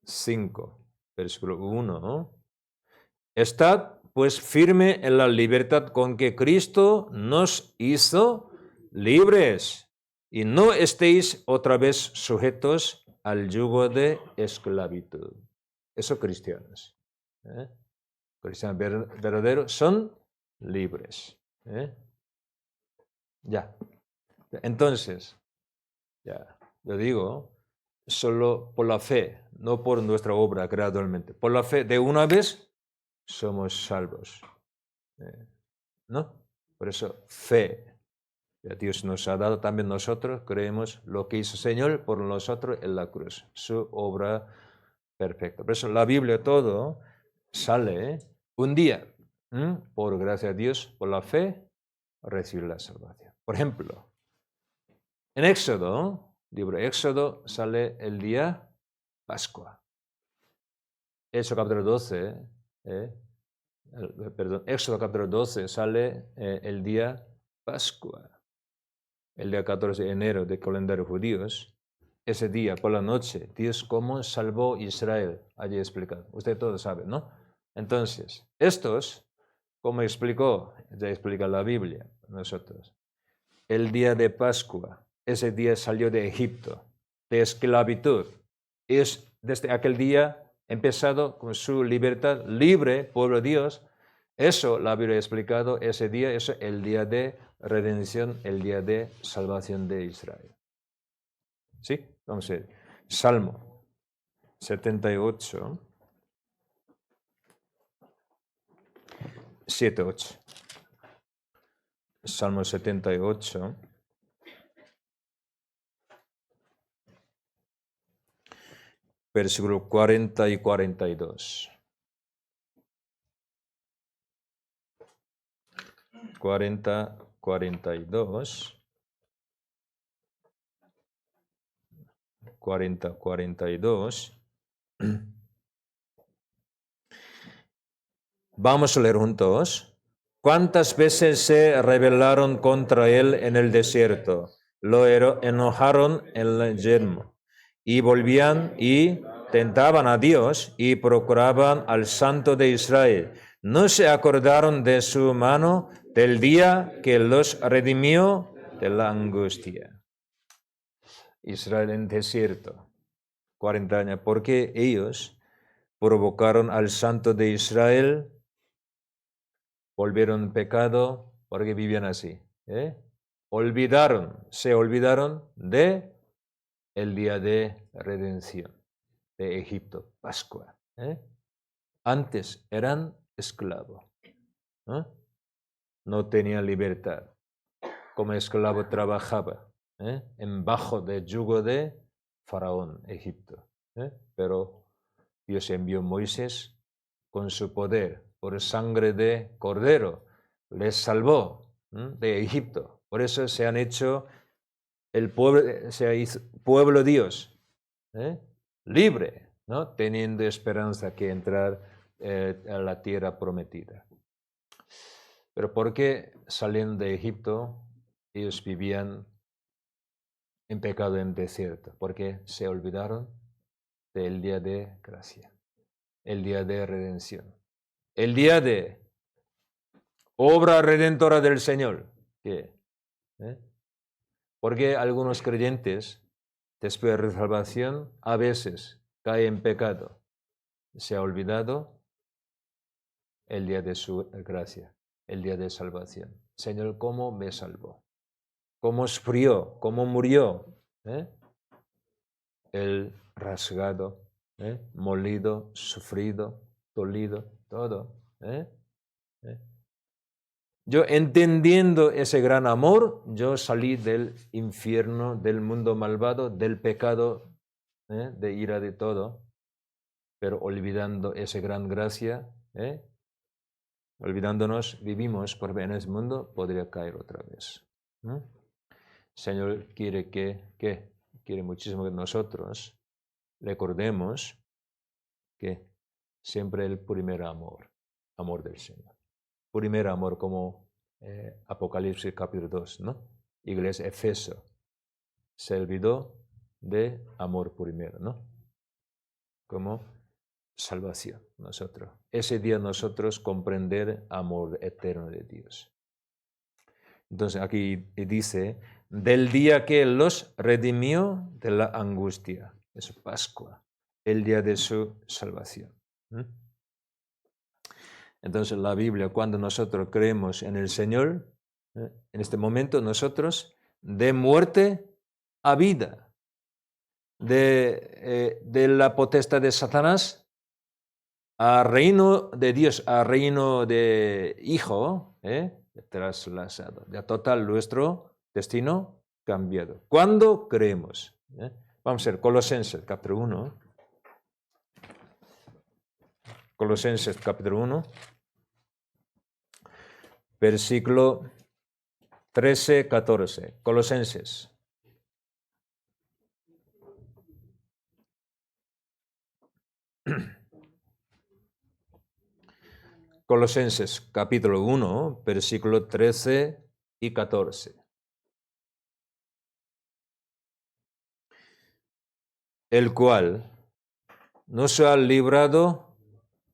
Speaker 1: 5, versículo 1, ¿no? Estad pues firme en la libertad con que Cristo nos hizo libres, y no estéis otra vez sujetos al yugo de esclavitud. Eso cristianos. Cristianos verdaderos son libres. Ya. Entonces, ya, yo digo, solo por la fe, no por nuestra obra gradualmente. Por la fe de una vez somos salvos. ¿No? Por eso, fe. Dios nos ha dado, también nosotros creemos lo que hizo el Señor por nosotros en la cruz, su obra perfecta. Por eso la Biblia todo sale un día, por gracia a Dios, por la fe, recibir la salvación. Por ejemplo, en Éxodo, libro Éxodo, sale el día Pascua. Éxodo capítulo 12, Éxodo capítulo 12 sale el día Pascua. El día 14 de enero del calendario judíos, ese día por la noche, Dios cómo salvó a Israel, allí explicado. Usted todo sabe, ¿no? Entonces, estos, como explicó, ya explica la Biblia, nosotros, el día de Pascua, ese día salió de Egipto, de esclavitud. Es desde aquel día empezado con su libertad libre, pueblo de Dios. Eso la Biblia ha explicado, ese día es el día de redención, el día de salvación de Israel. ¿Sí? Vamos a ver. Salmo 78, 7, 8. Salmo 78. Versículo 40 y 42. 40, 42. 40, 42. Vamos a leer juntos. ¿Cuántas veces se rebelaron contra él en el desierto? Lo enojaron en el yermo. Y volvían y tentaban a Dios y procuraban al Santo de Israel. No se acordaron de su mano del día que los redimió de la angustia. Israel en desierto, 40 años, porque ellos provocaron al Santo de Israel, volvieron pecado, porque vivían así. Se olvidaron de el día de redención de Egipto, Pascua. Antes eran esclavos, no tenían libertad. Como esclavo trabajaba en bajo del yugo de Faraón, Egipto. Pero Dios envió a Moisés con su poder, por sangre de cordero, les salvó de Egipto. Por eso se han hecho el pueblo, se hizo pueblo Dios, libre, ¿no? Teniendo esperanza que entrar a la tierra prometida. Pero ¿por qué saliendo de Egipto ellos vivían en pecado en desierto? Porque se olvidaron del día de gracia, el día de redención, el día de obra redentora del Señor. Porque algunos creyentes, después de la salvación, a veces caen en pecado. Se ha olvidado el día de su gracia, el día de salvación. Señor, ¿cómo me salvó? ¿Cómo sufrió? ¿Cómo murió? El rasgado, molido, sufrido, dolido, todo. Yo entendiendo ese gran amor, yo salí del infierno, del mundo malvado, del pecado, de ira de todo, pero olvidando esa gran gracia, olvidándonos, vivimos por en ese mundo, podría caer otra vez. Señor quiere quiere muchísimo que nosotros recordemos que siempre el primer amor del Señor. Primer amor como Apocalipsis capítulo 2, ¿no? Iglesia Efeso se olvidó de amor primero, ¿no? Como salvación, nosotros. Ese día nosotros comprender amor eterno de Dios. Entonces aquí dice, del día que los redimió de la angustia, es Pascua, el día de su salvación. Entonces la Biblia, cuando nosotros creemos en el Señor, en este momento nosotros, de muerte a vida, de la potestad de Satanás a reino de Dios, a reino de Hijo, trasladado, de total nuestro Destino cambiado. ¿Cuándo creemos? Vamos a ver, Colosenses, capítulo 1. Colosenses, capítulo 1. Versículo 13, 14. Colosenses. Colosenses, capítulo 1, versículo 13 y 14. El cual nos ha librado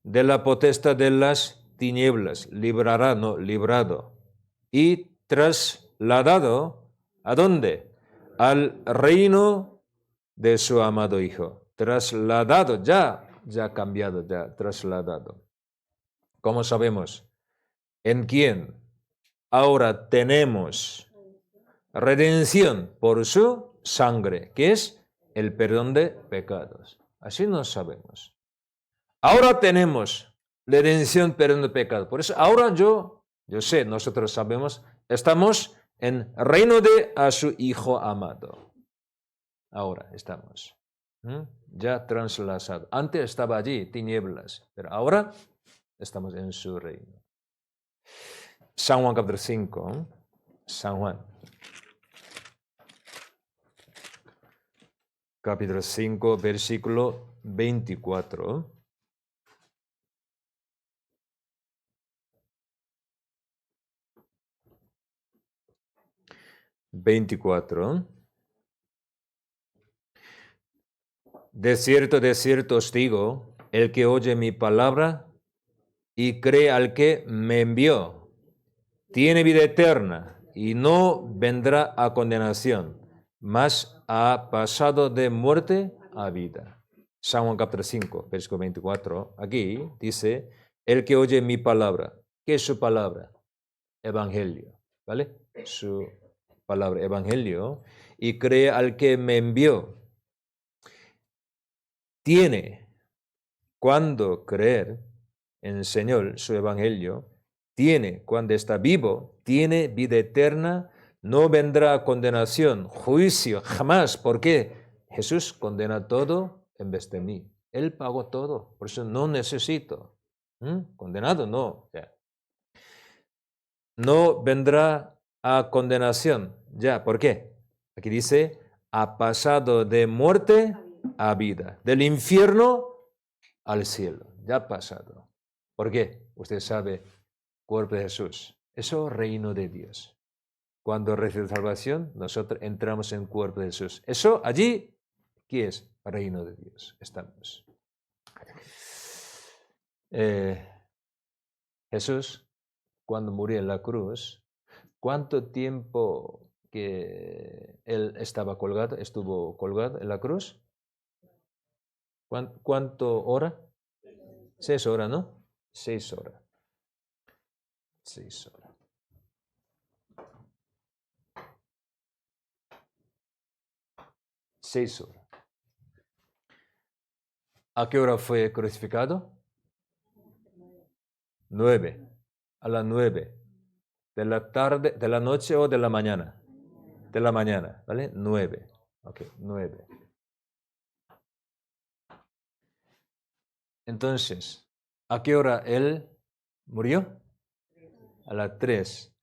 Speaker 1: de la potestad de las tinieblas, librará, no, librado, y trasladado, ¿a dónde? Al reino de su amado Hijo. Trasladado, ya cambiado, ya trasladado. ¿Cómo sabemos? ¿En quién? Ahora tenemos redención por su sangre, que es el perdón de pecados. Así nos sabemos. Ahora tenemos redención, perdón de pecados. Por eso ahora yo sé, nosotros sabemos, estamos en reino de a su Hijo amado. Ahora estamos. Ya trasladado. Antes estaba allí, tinieblas, pero ahora estamos en su reino. San Juan capítulo 5. San Juan. Capítulo 5, versículo 24. De cierto os digo, el que oye mi palabra y cree al que me envió, tiene vida eterna y no vendrá a condenación, mas ha pasado de muerte a vida. San Juan capítulo 5, versículo 24. Aquí dice, el que oye mi palabra. ¿Qué es su palabra? Evangelio, ¿vale? Su palabra, evangelio, y cree al que me envió. Tiene, cuando creer en el Señor, su evangelio, tiene, cuando está vivo, tiene vida eterna, no vendrá a condenación, juicio, jamás. ¿Por qué? Jesús condena todo en vez de mí. Él pagó todo, por eso no necesito. Condenado, no. Ya. No vendrá a condenación. Ya, ¿por qué? Aquí dice, ha pasado de muerte a vida, del infierno al cielo. Ya ha pasado. ¿Por qué? Usted sabe, cuerpo de Jesús. Eso es reino de Dios. Cuando recibe salvación, nosotros entramos en el cuerpo de Jesús. Eso allí, ¿qué es? Reino de Dios. Estamos. Jesús, cuando murió en la cruz, ¿cuánto tiempo que él estuvo colgado en la cruz? ¿Cuánto hora? 6 horas, ¿no? 6 horas. 6 horas. 6 horas. ¿A qué hora fue crucificado? 9. A las 9. ¿De la tarde, de la noche o de la mañana? De la mañana, ¿vale? 9. Ok, 9. Entonces, ¿a qué hora él murió? A las 3.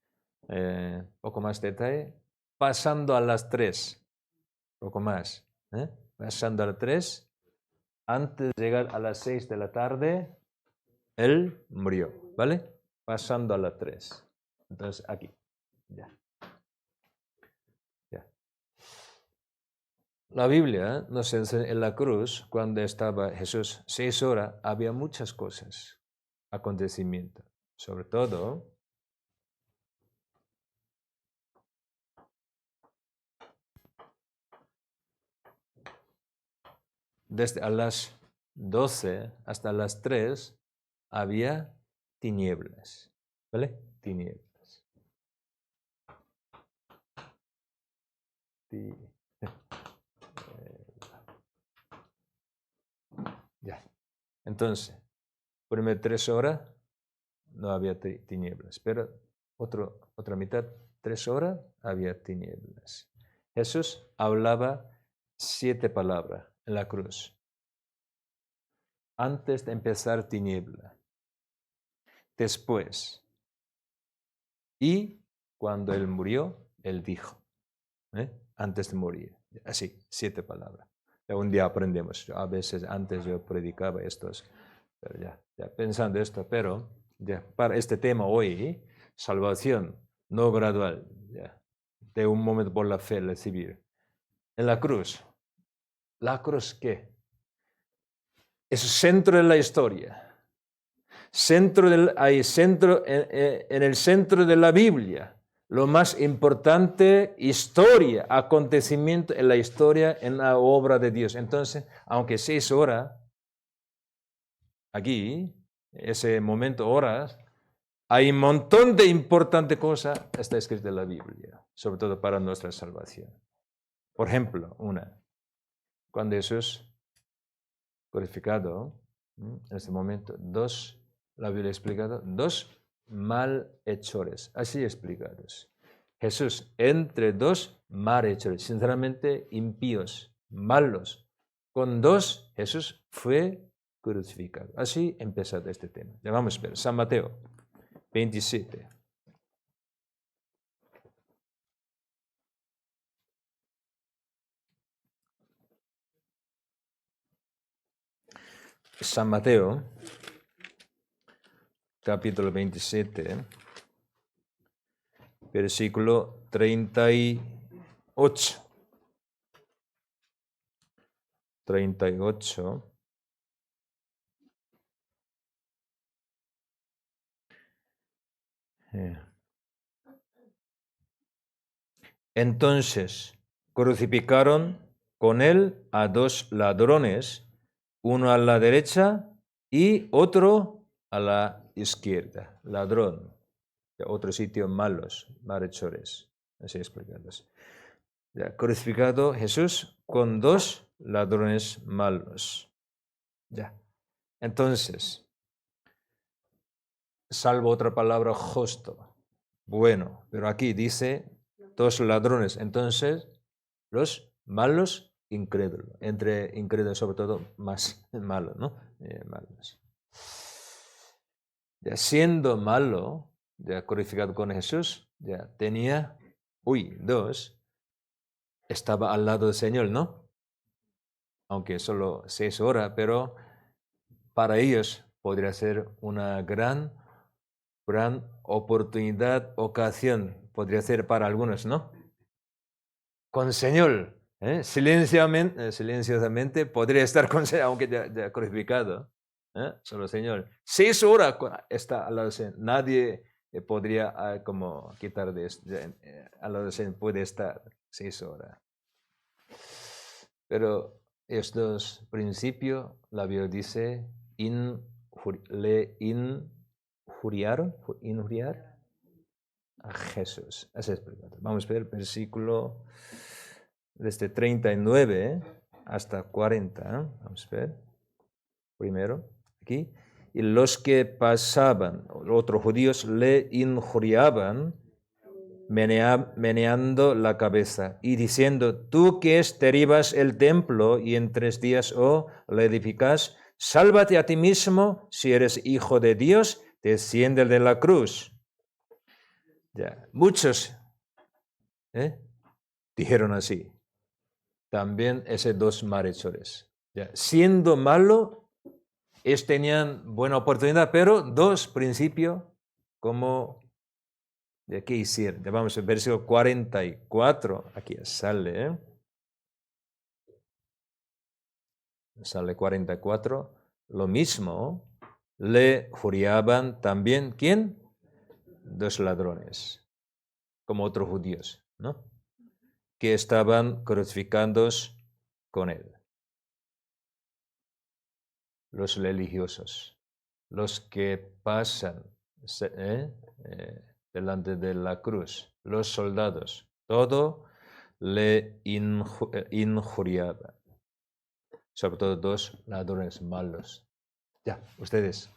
Speaker 1: Poco más detalle. Pasando a las 3. Poco más. Pasando a las 3. Antes de llegar a las 6 de la tarde, él murió, ¿vale? Pasando a las 3. Entonces, aquí. Ya. La Biblia nos enseña en la cruz, cuando estaba Jesús 6 horas, había muchas cosas, acontecimientos. Sobre todo, desde a las 12 hasta las 3 había tinieblas, ¿vale? Tinieblas. Ya. Entonces, primeras 3 horas no había tinieblas, pero otra mitad 3 horas había tinieblas. Jesús hablaba 7 palabras en la cruz. Antes de empezar tiniebla. Después. Y cuando Él murió, Él dijo. Antes de morir. Así, 7 palabras. Un día aprendemos. A veces antes yo predicaba estos. Pero ya pensando esto, pero ya, para este tema hoy, salvación no gradual, ya, de un momento por la fe recibir. En la cruz. ¿La cruz qué? Es centro de la historia. En el centro de la Biblia. Lo más importante, historia, acontecimiento en la historia, en la obra de Dios. Entonces, aunque 6 horas, aquí, ese momento, horas, hay un montón de importantes cosas, está escrito en la Biblia, sobre todo para nuestra salvación. Por ejemplo, cuando Jesús crucificado, en este momento, la Biblia ha explicado, 2 malhechores, así explicados. Jesús entre 2 malhechores, sinceramente impíos, malos. Con 2, Jesús fue crucificado. Así empezado este tema. Ya vamos a ver, San Mateo 27. San Mateo, capítulo 27, versículo 38. 38. Entonces crucificaron con él a 2 ladrones, uno a la derecha y otro a la izquierda. Ladrón, de otro sitio, malhechores, así explicados. Crucificado Jesús con 2 ladrones malos. Ya. Entonces, salvo otra palabra, justo, bueno, pero aquí dice 2 ladrones, entonces los malos incrédulos, entre incrédulos sobre todo más malos, ¿no? Malos. Ya siendo malo, ya crucificado con Jesús, ya tenía, 2, estaba al lado del Señor, ¿no? Aunque solo 6 horas, pero para ellos podría ser una gran oportunidad, ocasión, podría ser para algunos, ¿no? Con Señor, silenciosamente podría estar con Señor, aunque ya crucificado, solo Señor. 6 horas está al lado de Señor, nadie podría como quitar de al lado de Señor, puede estar 6 horas. Pero estos principios, la Biblia dice, injuriar a Jesús. Así es explicado. Vamos a ver el versículo desde 39 hasta 40. Vamos a ver. Primero, aquí. Y los que pasaban, otros judíos, le injuriaban, meneando la cabeza y diciendo, tú que derribas el templo y en 3 días lo edificas, sálvate a ti mismo, si eres hijo de Dios, desciende de la cruz. Ya, muchos dijeron así. También esos 2 malhechores. Ya, siendo malo, ellos tenían buena oportunidad, pero 2 principios como de qué hicieron. Ya vamos al versículo 44, aquí sale. Sale 44. Lo mismo le juraban también, ¿quién? 2 ladrones, como otros judíos, ¿no? Que estaban crucificados con él. Los religiosos, los que pasan delante de la cruz, los soldados, todo le injuriaba. Sobre todo 2 ladrones malos. Ya, ustedes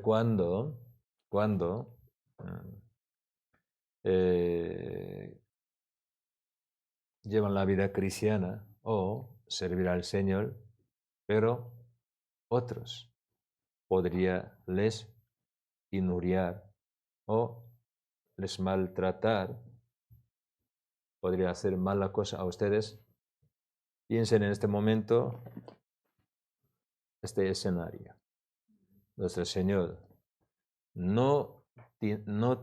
Speaker 1: cuando llevan la vida cristiana o servir al Señor, pero otros podría les injuriar o les maltratar, podría hacer mala cosa a ustedes. Piensen en este momento, este escenario. Nuestro Señor no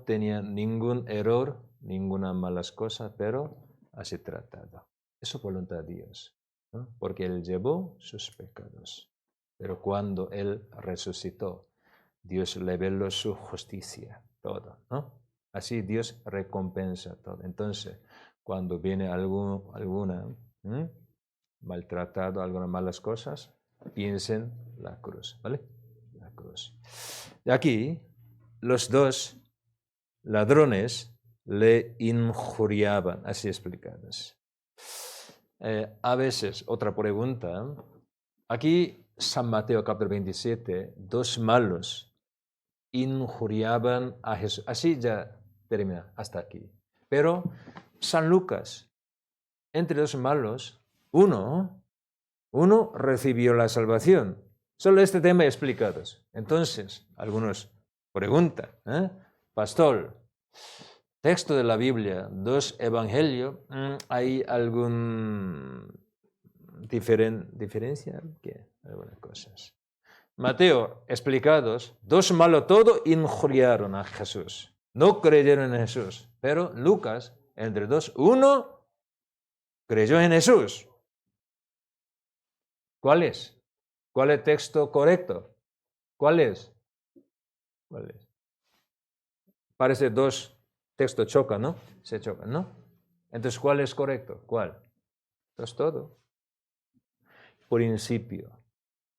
Speaker 1: tenía ningún error, ninguna malas cosas, pero así tratado. Eso es voluntad de Dios, ¿no? Porque Él llevó sus pecados. Pero cuando Él resucitó, Dios le reveló su justicia, todo, ¿no? Así Dios recompensa todo. Entonces, cuando viene alguna maltratado, algunas malas cosas, piensen la cruz, ¿vale? La cruz. Y aquí, los dos ladrones le injuriaban, así explicados. A veces, otra pregunta, aquí San Mateo capítulo 27, dos malos injuriaban a Jesús. Así ya termina, hasta aquí. Pero San Lucas, entre dos malos, uno recibió la salvación. Solo este tema explicados. Entonces, algunos preguntan, Pastor, texto de la Biblia, dos evangelios, ¿hay alguna diferencia? ¿Qué? Algunas cosas. Mateo, explicados, dos malos todo injuriaron a Jesús. No creyeron en Jesús. Pero Lucas, entre dos, uno creyó en Jesús. ¿Cuál es? ¿Cuál es el texto correcto? ¿Cuál es? ¿Cuál es? Parece dos textos chocan, ¿no? Se chocan, ¿no? Entonces, ¿cuál es correcto? ¿Cuál? Es todo. Principio.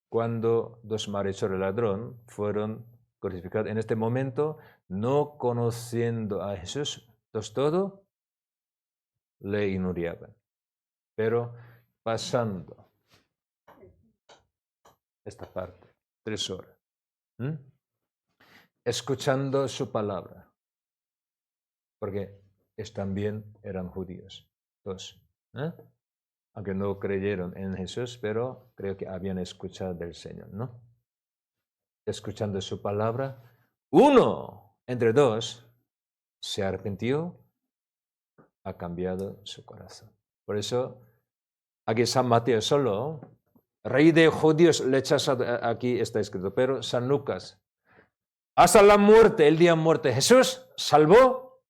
Speaker 1: Cuando dos malhechores ladrón fueron crucificados, en este momento, no conociendo a Jesús, entonces todo le injuriaban. Pero pasando esta parte, 3 horas, escuchando su palabra, porque también eran judíos, dos, aunque no creyeron en Jesús, pero creo que habían escuchado del Señor, ¿no? Escuchando su palabra, uno entre dos se arrepintió, ha cambiado su corazón. Por eso, aquí San Mateo solo, rey de judíos rechazado, aquí está escrito, pero San Lucas, hasta la muerte, el día de muerte, Jesús salvó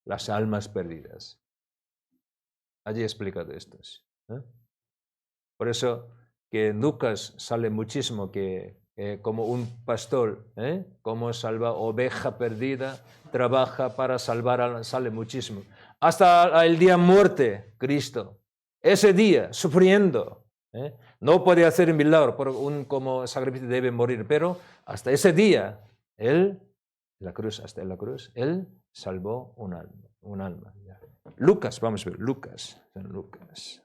Speaker 1: las almas perdidas. Allí explicado esto. Por eso que en Lucas sale muchísimo que como un pastor, como salva oveja perdida, trabaja para salvar, sale muchísimo. Hasta el día de muerte, Cristo. Ese día, sufriendo. No puede hacer un milagro, como sacrificio debe morir, pero hasta ese día, Él, hasta la cruz, Él salvó un alma. Lucas, vamos a ver, San Lucas.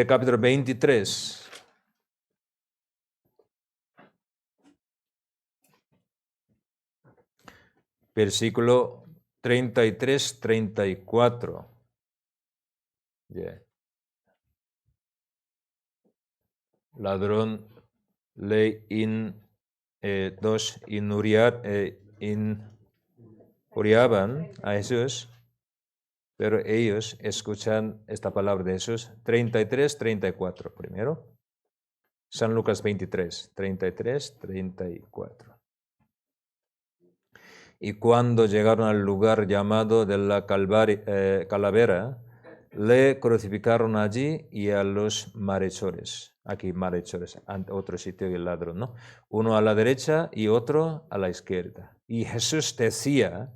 Speaker 1: Capítulo 23. Versículo 33-34. Ladrón le injuriaban a Jesús, pero ellos escuchan esta palabra de Jesús. 33-34 primero. San Lucas 23, 33-34. Y cuando llegaron al lugar llamado de la calavera, le crucificaron allí y a los malhechores. Aquí malhechores, otro sitio y el ladrón, ¿no? Uno a la derecha y otro a la izquierda. Y Jesús decía,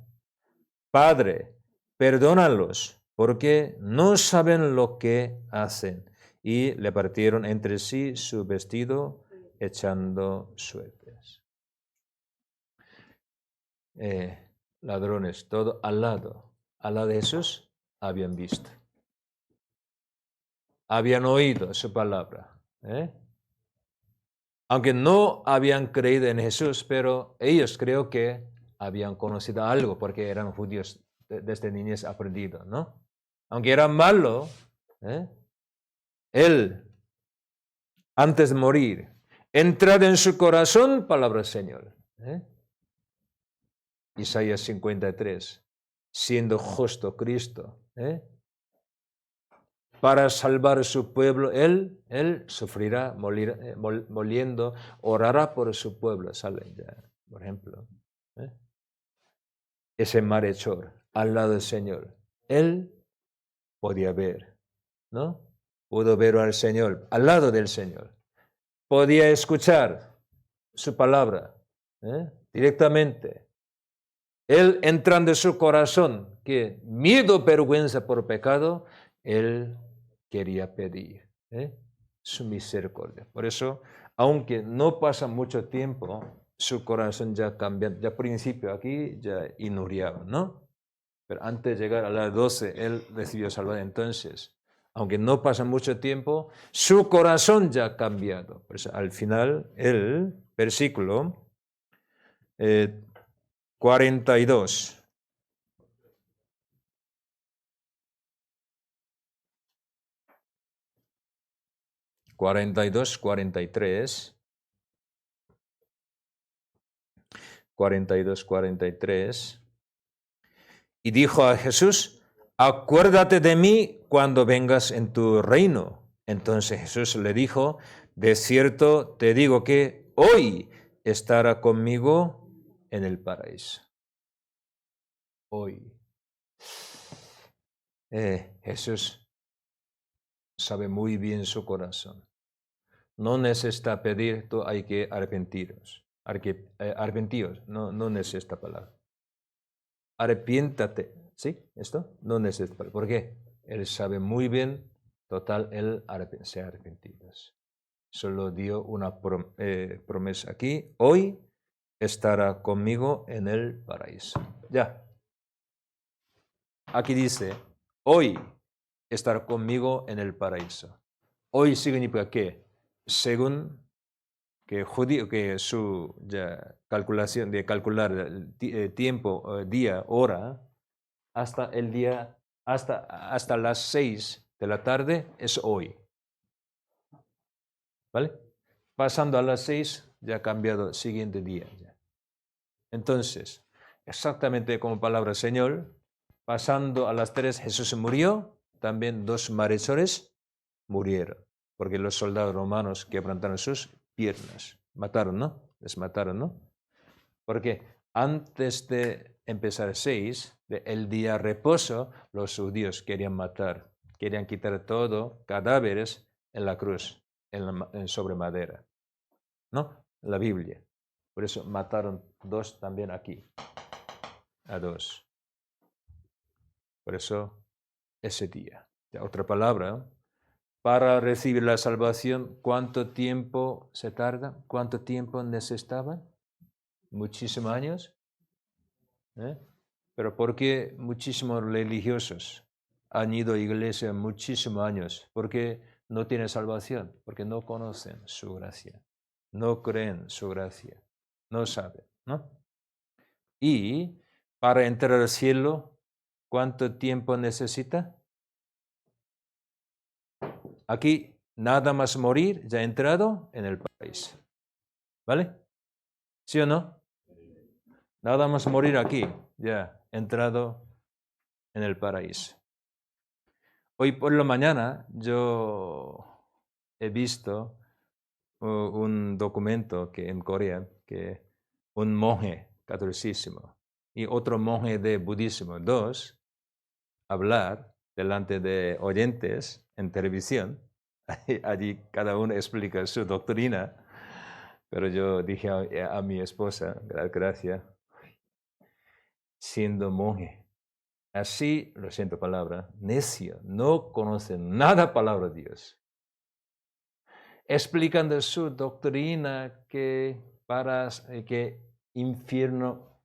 Speaker 1: Padre, perdónalos, porque no saben lo que hacen. Y le partieron entre sí su vestido, echando suertes. Ladrones, todo al lado de Jesús, habían visto. Habían oído su palabra. Aunque no habían creído en Jesús, pero ellos creo que habían conocido algo porque eran judíos desde niñez aprendido, ¿no? Aunque era malo, él, antes de morir, entrad en su corazón, palabra del Señor. Isaías 53, siendo justo Cristo, para salvar su pueblo, él sufrirá moliendo, orará por su pueblo, sale ya, por ejemplo. Ese malhechor al lado del Señor, él podía ver, ¿no? Pudo ver al Señor, al lado del Señor. Podía escuchar su palabra directamente. Él entrando en su corazón, que miedo, vergüenza por pecado, él quería pedir su misericordia. Por eso, aunque no pasa mucho tiempo, su corazón ya cambia. Ya al principio aquí ya inuriaba, ¿no? Pero antes de llegar a las 12, él recibió salvación. Entonces, aunque no pasa mucho tiempo, su corazón ya ha cambiado. Por eso, al final, el versículo 42. 42, 43. 42, 43. Y dijo a Jesús, acuérdate de mí cuando vengas en tu reino. Entonces Jesús le dijo, de cierto te digo que hoy estará conmigo en el paraíso. Hoy. Jesús sabe muy bien su corazón. No necesita pedir, tú hay que arrepentiros. Arrepentiros, no necesita palabra. Arrepiéntate. ¿Sí? ¿Esto? No necesita palabra. ¿Por qué? Él sabe muy bien, total, él se ha arrepentido. Solo dio una promesa aquí. Hoy estará conmigo en el paraíso. Ya. Aquí dice, hoy estará conmigo en el paraíso. Hoy significa que, según que judío, que su calculación de calcular el tiempo, día, hora, hasta el día, hasta las 6 de la tarde es hoy. ¿Vale? Pasando a las 6 ya ha cambiado el siguiente día. Ya. Entonces, exactamente como palabra Señor, pasando a las 3 Jesús murió, también 2 malhechores murieron, porque los soldados romanos quebrantaron sus piernas. Mataron, ¿no? Les mataron, ¿no? Porque antes de empezar 6, el día de reposo, los judíos querían matar, querían quitar todo, cadáveres en la cruz, sobre madera, ¿no? La Biblia. Por eso mataron 2 también aquí, a 2. Por eso ese día. Otra palabra, para recibir la salvación, ¿cuánto tiempo se tarda? ¿Cuánto tiempo necesitaban? Muchísimos años. Pero ¿por qué muchísimos religiosos han ido a iglesia muchísimos años? Porque no tienen salvación, porque no conocen su gracia, no creen su gracia, no saben, ¿no? Y para entrar al cielo, ¿cuánto tiempo necesita? Aquí, nada más morir, ya ha entrado en el paraíso. ¿Vale? ¿Sí o no? Nada más morir aquí, ya ha entrado en el paraíso. Hoy por la mañana yo he visto un documento que en Corea que un monje catolicismo y otro monje de budismo, 2, hablar delante de oyentes en televisión. Allí cada uno explica su doctrina, pero yo dije a mi esposa, gracias, siendo monje. Así, lo siento palabra, necio, no conocen nada palabra de Dios. Explicando su doctrina que infierno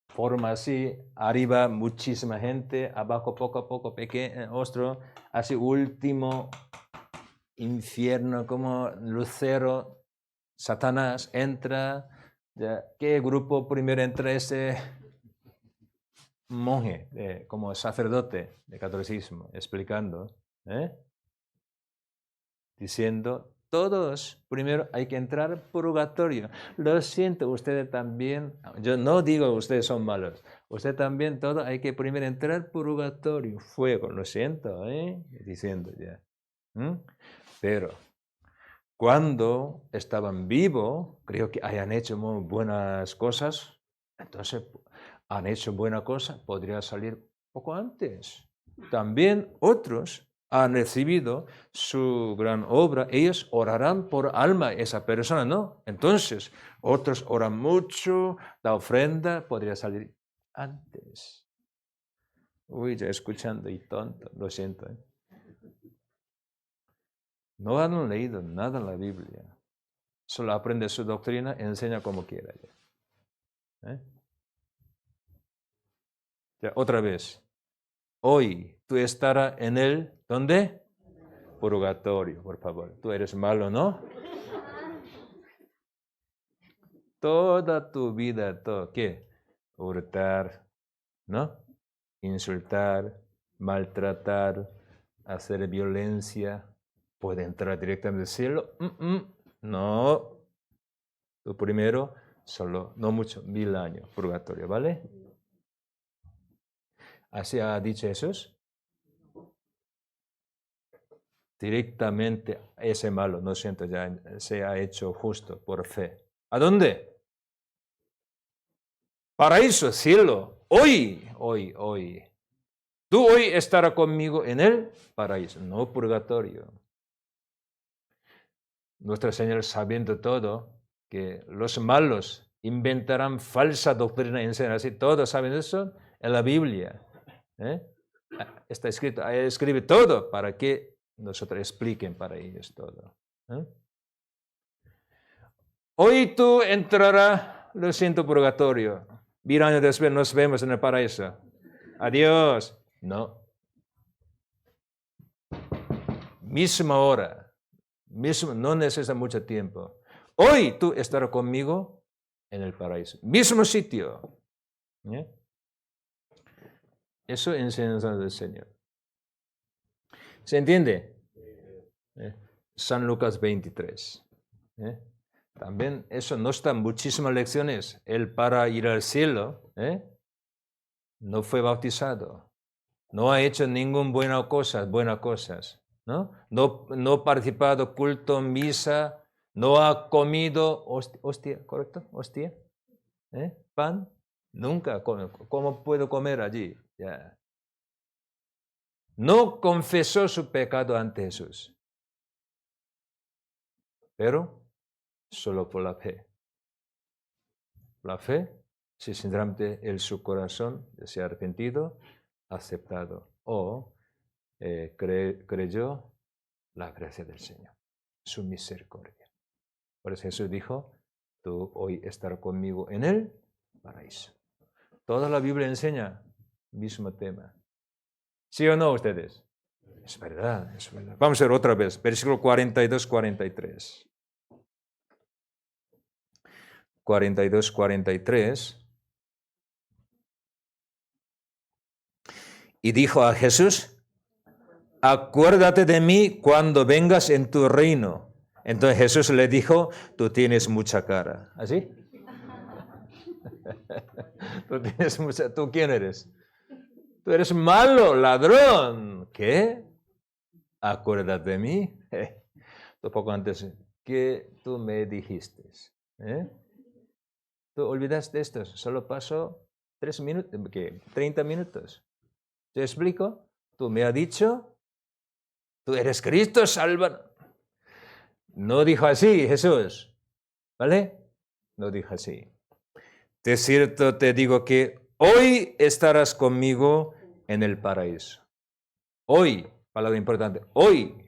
Speaker 1: forma así, arriba muchísima gente, abajo poco a poco, pequeño, otro, así último infierno, como lucero, Satanás entra. ¿Qué grupo primero entra ese monje, como sacerdote de catolicismo, explicando, diciendo, todos primero hay que entrar purgatorio. Lo siento, ustedes también, yo no digo que ustedes son malos, usted también, todo hay que primero entrar purgatorio, fuego, lo siento, diciendo ya. Pero cuando estaban vivos, creo que hayan hecho muy buenas cosas, entonces han hecho buena cosa, podría salir poco antes. También otros han recibido su gran obra, ellos orarán por alma esa persona, ¿no? Entonces, otros oran mucho, la ofrenda podría salir antes. Uy, ya escuchando y tonto, lo siento. No han leído nada en la Biblia. Solo aprende su doctrina, enseña como quiera. Ya, otra vez. Hoy tú estarás en el, ¿dónde? Purgatorio, por favor. Tú eres malo, ¿no? Toda tu vida, todo, ¿qué? Hurtar, ¿no? Insultar, maltratar, hacer violencia. ¿Puede entrar directamente al cielo? No. Tú primero, solo, no mucho, 1000 años, purgatorio, ¿vale? ¿Así ha dicho Jesús? Directamente ese malo, no siento, ya se ha hecho justo por fe. ¿A dónde? Paraíso, cielo. Hoy. Tú hoy estarás conmigo en el paraíso, no purgatorio. Nuestro Señor, sabiendo todo, que los malos inventarán falsa doctrina, enseñan así, todos saben eso en la Biblia. Está escrito, ahí escribe todo para que nosotros expliquen para ellos todo. Hoy tú entrarás, lo siento, purgatorio. 1000 años después nos vemos en el paraíso. Adiós. No. Misma hora. No necesita mucho tiempo. Hoy tú estarás conmigo en el paraíso. Mismo sitio. Eso es enseñanza del Señor. ¿Se entiende? San Lucas 23. También eso no está en muchísimas lecciones. Él para ir al cielo no fue bautizado. No ha hecho ninguna buenas cosas. ¿No? No participado culto, misa. No ha comido hostia, ¿correcto? Hostia. Pan. Nunca. ¿Cómo puedo comer allí? Ya. No confesó su pecado ante Jesús. Pero solo por la fe. La fe, si sinceramente en su corazón se ha arrepentido, aceptado o creyó la gracia del Señor, su misericordia. Por eso Jesús dijo, tú hoy estarás conmigo en el paraíso. Toda la Biblia enseña el mismo tema. ¿Sí o no ustedes? Es verdad, es verdad. Vamos a ver otra vez, versículo 42-43. 42-43. Y dijo a Jesús, acuérdate de mí cuando vengas en tu reino. Entonces Jesús le dijo, tú tienes mucha cara. ¿Así? ¿Tú quién eres? Tú eres malo, ladrón. ¿Qué? Acuérdate de mí. Un poco antes, ¿qué tú me dijiste? ¿Tú olvidaste esto? Solo pasó 3 minutos, ¿qué? 30 minutos. ¿Te explico? Tú me has dicho, tú eres Cristo, salva. No dijo así Jesús, ¿vale? No dijo así. De cierto te digo que hoy estarás conmigo en el paraíso. Hoy, palabra importante, hoy.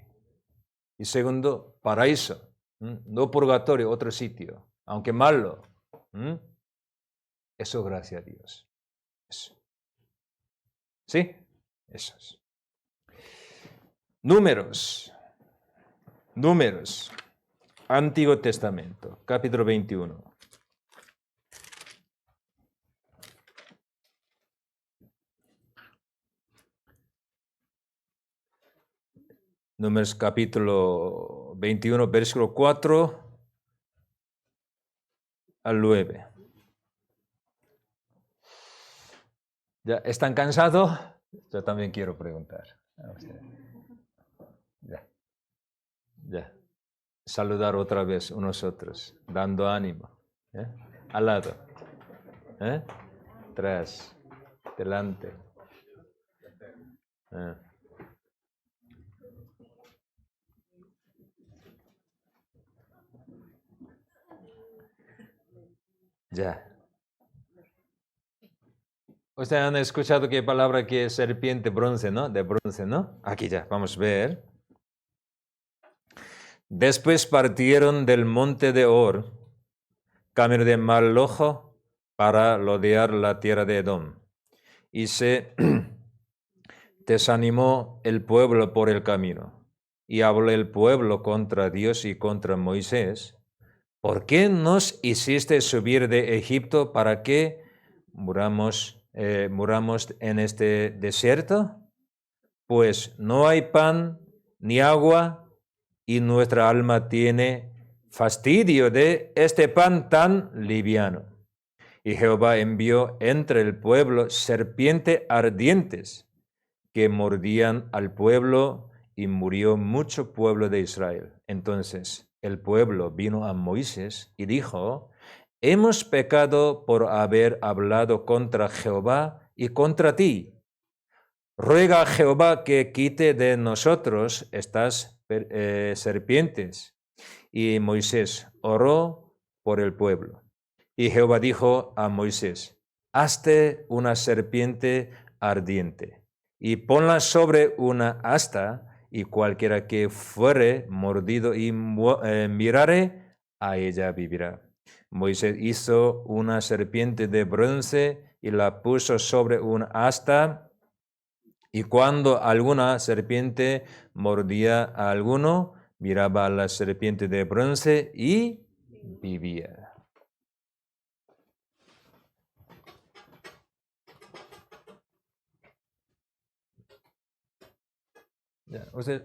Speaker 1: Y segundo, paraíso, no purgatorio, otro sitio, aunque malo. Eso gracias a Dios. Eso. ¿Sí? Eso es. Números Números, Antiguo Testamento, capítulo 21. Números capítulo 21, versículo 4 al 9. ¿Ya están cansados? Yo también quiero preguntar. Ya. Saludar otra vez unos otros, dando ánimo. Al lado. Atrás. Delante. Ya. Ustedes han escuchado qué palabra que es serpiente bronce, ¿no? De bronce, ¿no? Aquí ya, vamos a ver. Después partieron del monte de Or, camino de Mal Ojo, para rodear la tierra de Edom. Y se desanimó el pueblo por el camino. Y habló el pueblo contra Dios y contra Moisés. ¿Por qué nos hiciste subir de Egipto para que muramos en este desierto? Pues no hay pan ni agua, y nuestra alma tiene fastidio de este pan tan liviano. Y Jehová envió entre el pueblo serpientes ardientes que mordían al pueblo, y murió mucho pueblo de Israel. Entonces el pueblo vino a Moisés y dijo: hemos pecado por haber hablado contra Jehová y contra ti. Ruega a Jehová que quite de nosotros estas serpientes. Y Moisés oró por el pueblo. Y Jehová dijo a Moisés: hazte una serpiente ardiente y ponla sobre una asta, y cualquiera que fuere mordido y mirare, a ella vivirá. Moisés hizo una serpiente de bronce y la puso sobre una asta, y cuando alguna serpiente mordía a alguno, miraba a la serpiente de bronce y vivía. Ya, usted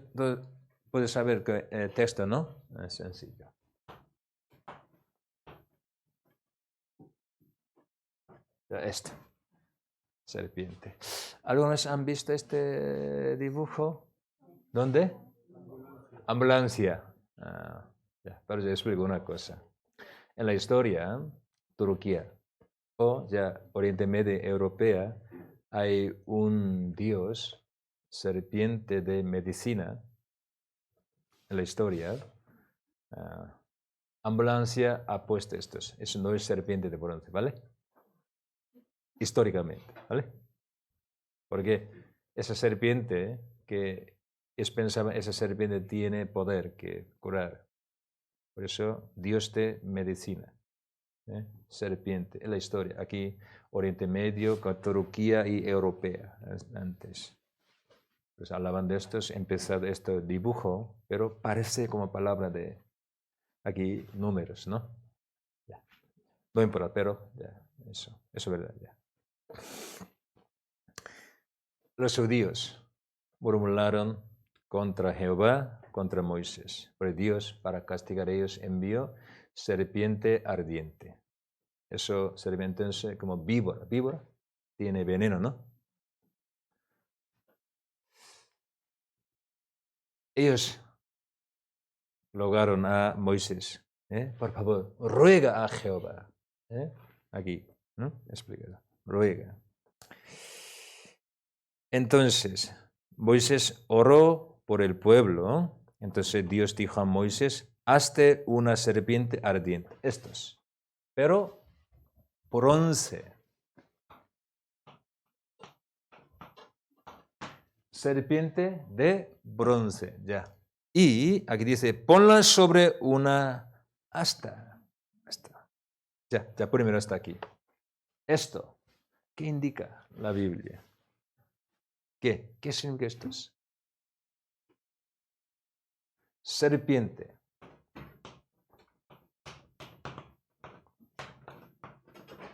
Speaker 1: puede saber que el texto, ¿no? Es sencillo. Ya, serpiente. ¿Algunos han visto este dibujo? ¿Dónde? Ambulancia. Ya, pero yo explico una cosa. En la historia, Turquía o ya Oriente Medio Europea, hay un dios, serpiente de medicina. En la historia, ambulancia ha puesto estos. Eso no es serpiente de bronce, ¿vale? Históricamente, ¿vale? Porque esa serpiente que es pensaba, esa serpiente tiene poder que curar. Por eso, Dios de medicina. Serpiente, en la historia. Aquí, Oriente Medio, con Turquía y Europea, antes. Pues hablaban de estos, empezado este dibujo, pero parece como palabra de aquí números, ¿no? Ya. No importa, pero ya, eso es verdad. Ya. Los judíos murmuraron contra Jehová, contra Moisés. Pero Dios, para castigar a ellos, envió serpiente ardiente. Eso serpiente como víbora. Víbora tiene veneno, ¿no? Ellos rogaron a Moisés: por favor, ruega a Jehová. Aquí, ¿no? Explícalo. Ruega. Entonces, Moisés oró por el pueblo. Entonces Dios dijo a Moisés: hazte una serpiente ardiente. Estos. Pero bronce. Serpiente de bronce, ya. Y aquí dice: ponla sobre una asta. Ya primero está aquí. Esto, ¿qué indica la Biblia? ¿Qué significa estos? serpiente.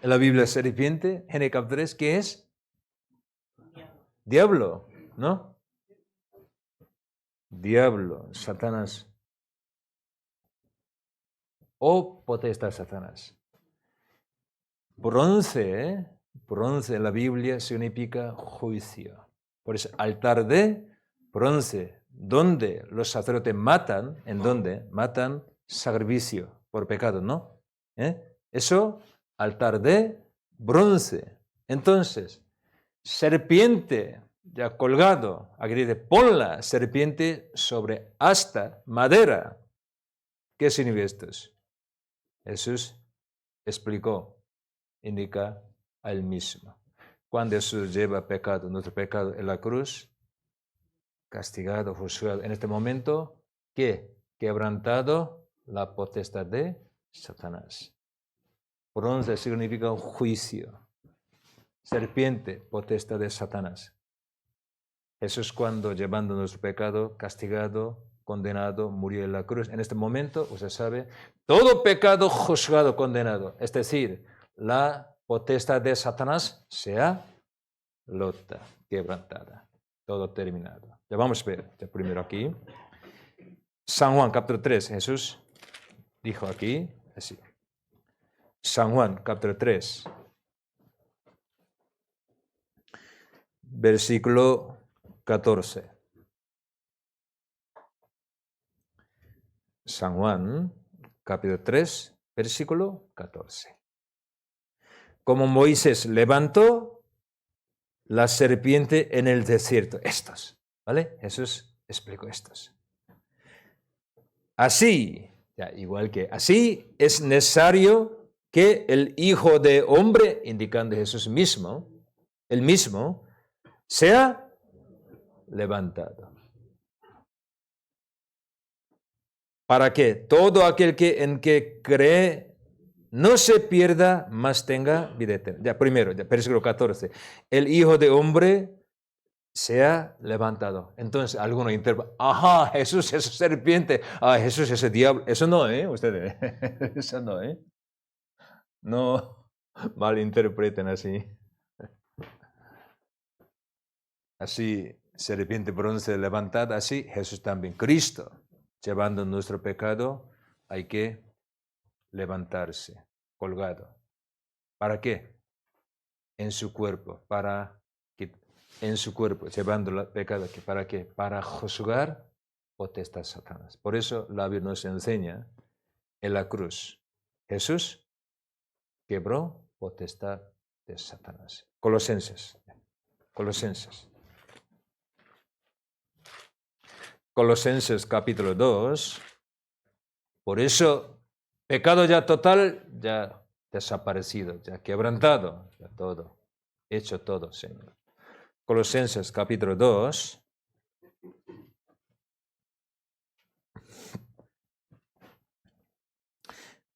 Speaker 1: En la Biblia, serpiente, Génesis capítulo 3, ¿qué es? Diablo, ¿no? Diablo, Satanás. O potestad Satanás. Bronce, bronce en la Biblia significa juicio. Por eso, altar de bronce, donde los sacerdotes matan, ¿en dónde? Matan sacrificio por pecado, ¿no? Eso, altar de bronce. Entonces, serpiente, ya colgado, aquí dice, pon la serpiente sobre asta, madera. ¿Qué significa esto? Jesús explicó, indica a él mismo. Cuando Jesús lleva pecado, nuestro pecado en la cruz, castigado, juzgado, en este momento, ¿qué? Quebrantado la potestad de Satanás. Bronce significa un juicio. Serpiente, potestad de Satanás. Jesús, cuando llevando nuestro pecado, castigado, condenado, murió en la cruz. En este momento, usted sabe, todo pecado juzgado, condenado. Es decir, la potestad de Satanás sea rota, quebrantada. Todo terminado. Ya vamos a ver, ya primero aquí. San Juan, capítulo 3, Jesús dijo aquí, así. San Juan, capítulo 3, versículo 14. San Juan, capítulo 3, versículo 14. Como Moisés levantó la serpiente en el desierto. Estos, ¿vale? Jesús explicó estos. Así, ya, igual que así, es necesario que el Hijo de Hombre, indicando Jesús mismo, el mismo, sea levantado. Para que todo aquel en que cree no se pierda, mas tenga vida eterna. Ya, primero, ya, versículo 14. El Hijo de Hombre sea levantado. Entonces, alguno interpreta, ajá, Jesús es serpiente, Jesús es el diablo. Eso no, ustedes, eso no, No malinterpreten así. Así, serpiente bronce levantada, así, Jesús también. Cristo, llevando nuestro pecado, hay que levantarse, colgado. ¿Para qué? En su cuerpo, en su cuerpo, llevando el pecado, ¿para qué? Para juzgar potestad Satanás. Por eso la Biblia nos enseña en la cruz. Jesús quebró potestad de Satanás. Colosenses. Colosenses capítulo 2. Por eso, pecado ya total, ya desaparecido, ya quebrantado, ya todo, hecho todo, Señor. Colosenses capítulo 2.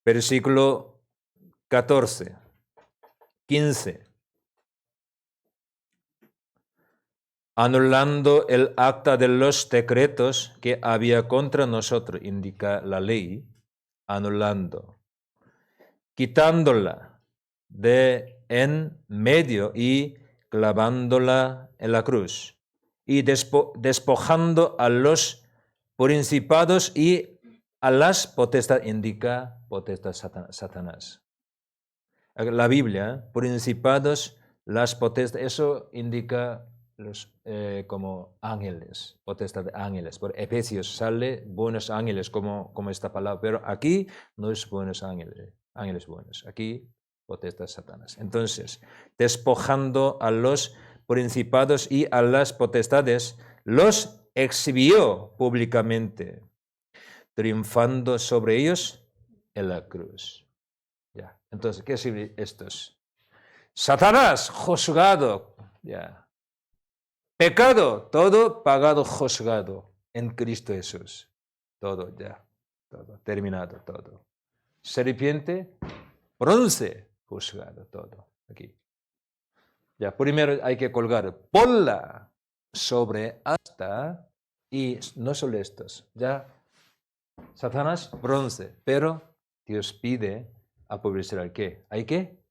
Speaker 1: Versículo 14, 15. Anulando el acta de los decretos que había contra nosotros, indica la ley, anulando, quitándola de en medio y clavándola en la cruz, y despojando a los principados y a las potestades, indica potestad Satanás. La Biblia, principados, las potestades, eso indica como ángeles, potestad de ángeles. Por Efesios sale buenos ángeles como esta palabra, pero aquí no es buenos ángeles buenos. Aquí potestad Satanás. Entonces, despojando a los principados y a las potestades, los exhibió públicamente, triunfando sobre ellos en la cruz. Ya. Entonces, ¿qué significa estos? Satanás, juzgado. Ya. Pecado, todo pagado, juzgado en Cristo Jesús. Todo ya, todo, terminado todo. Serpiente, bronce, juzgado, todo. Aquí. Ya, primero hay que colgar, ponla sobre asta, y no solo estos, ya Satanás, bronce. Pero Dios pide a publicidad ¿qué? ¿Hay que?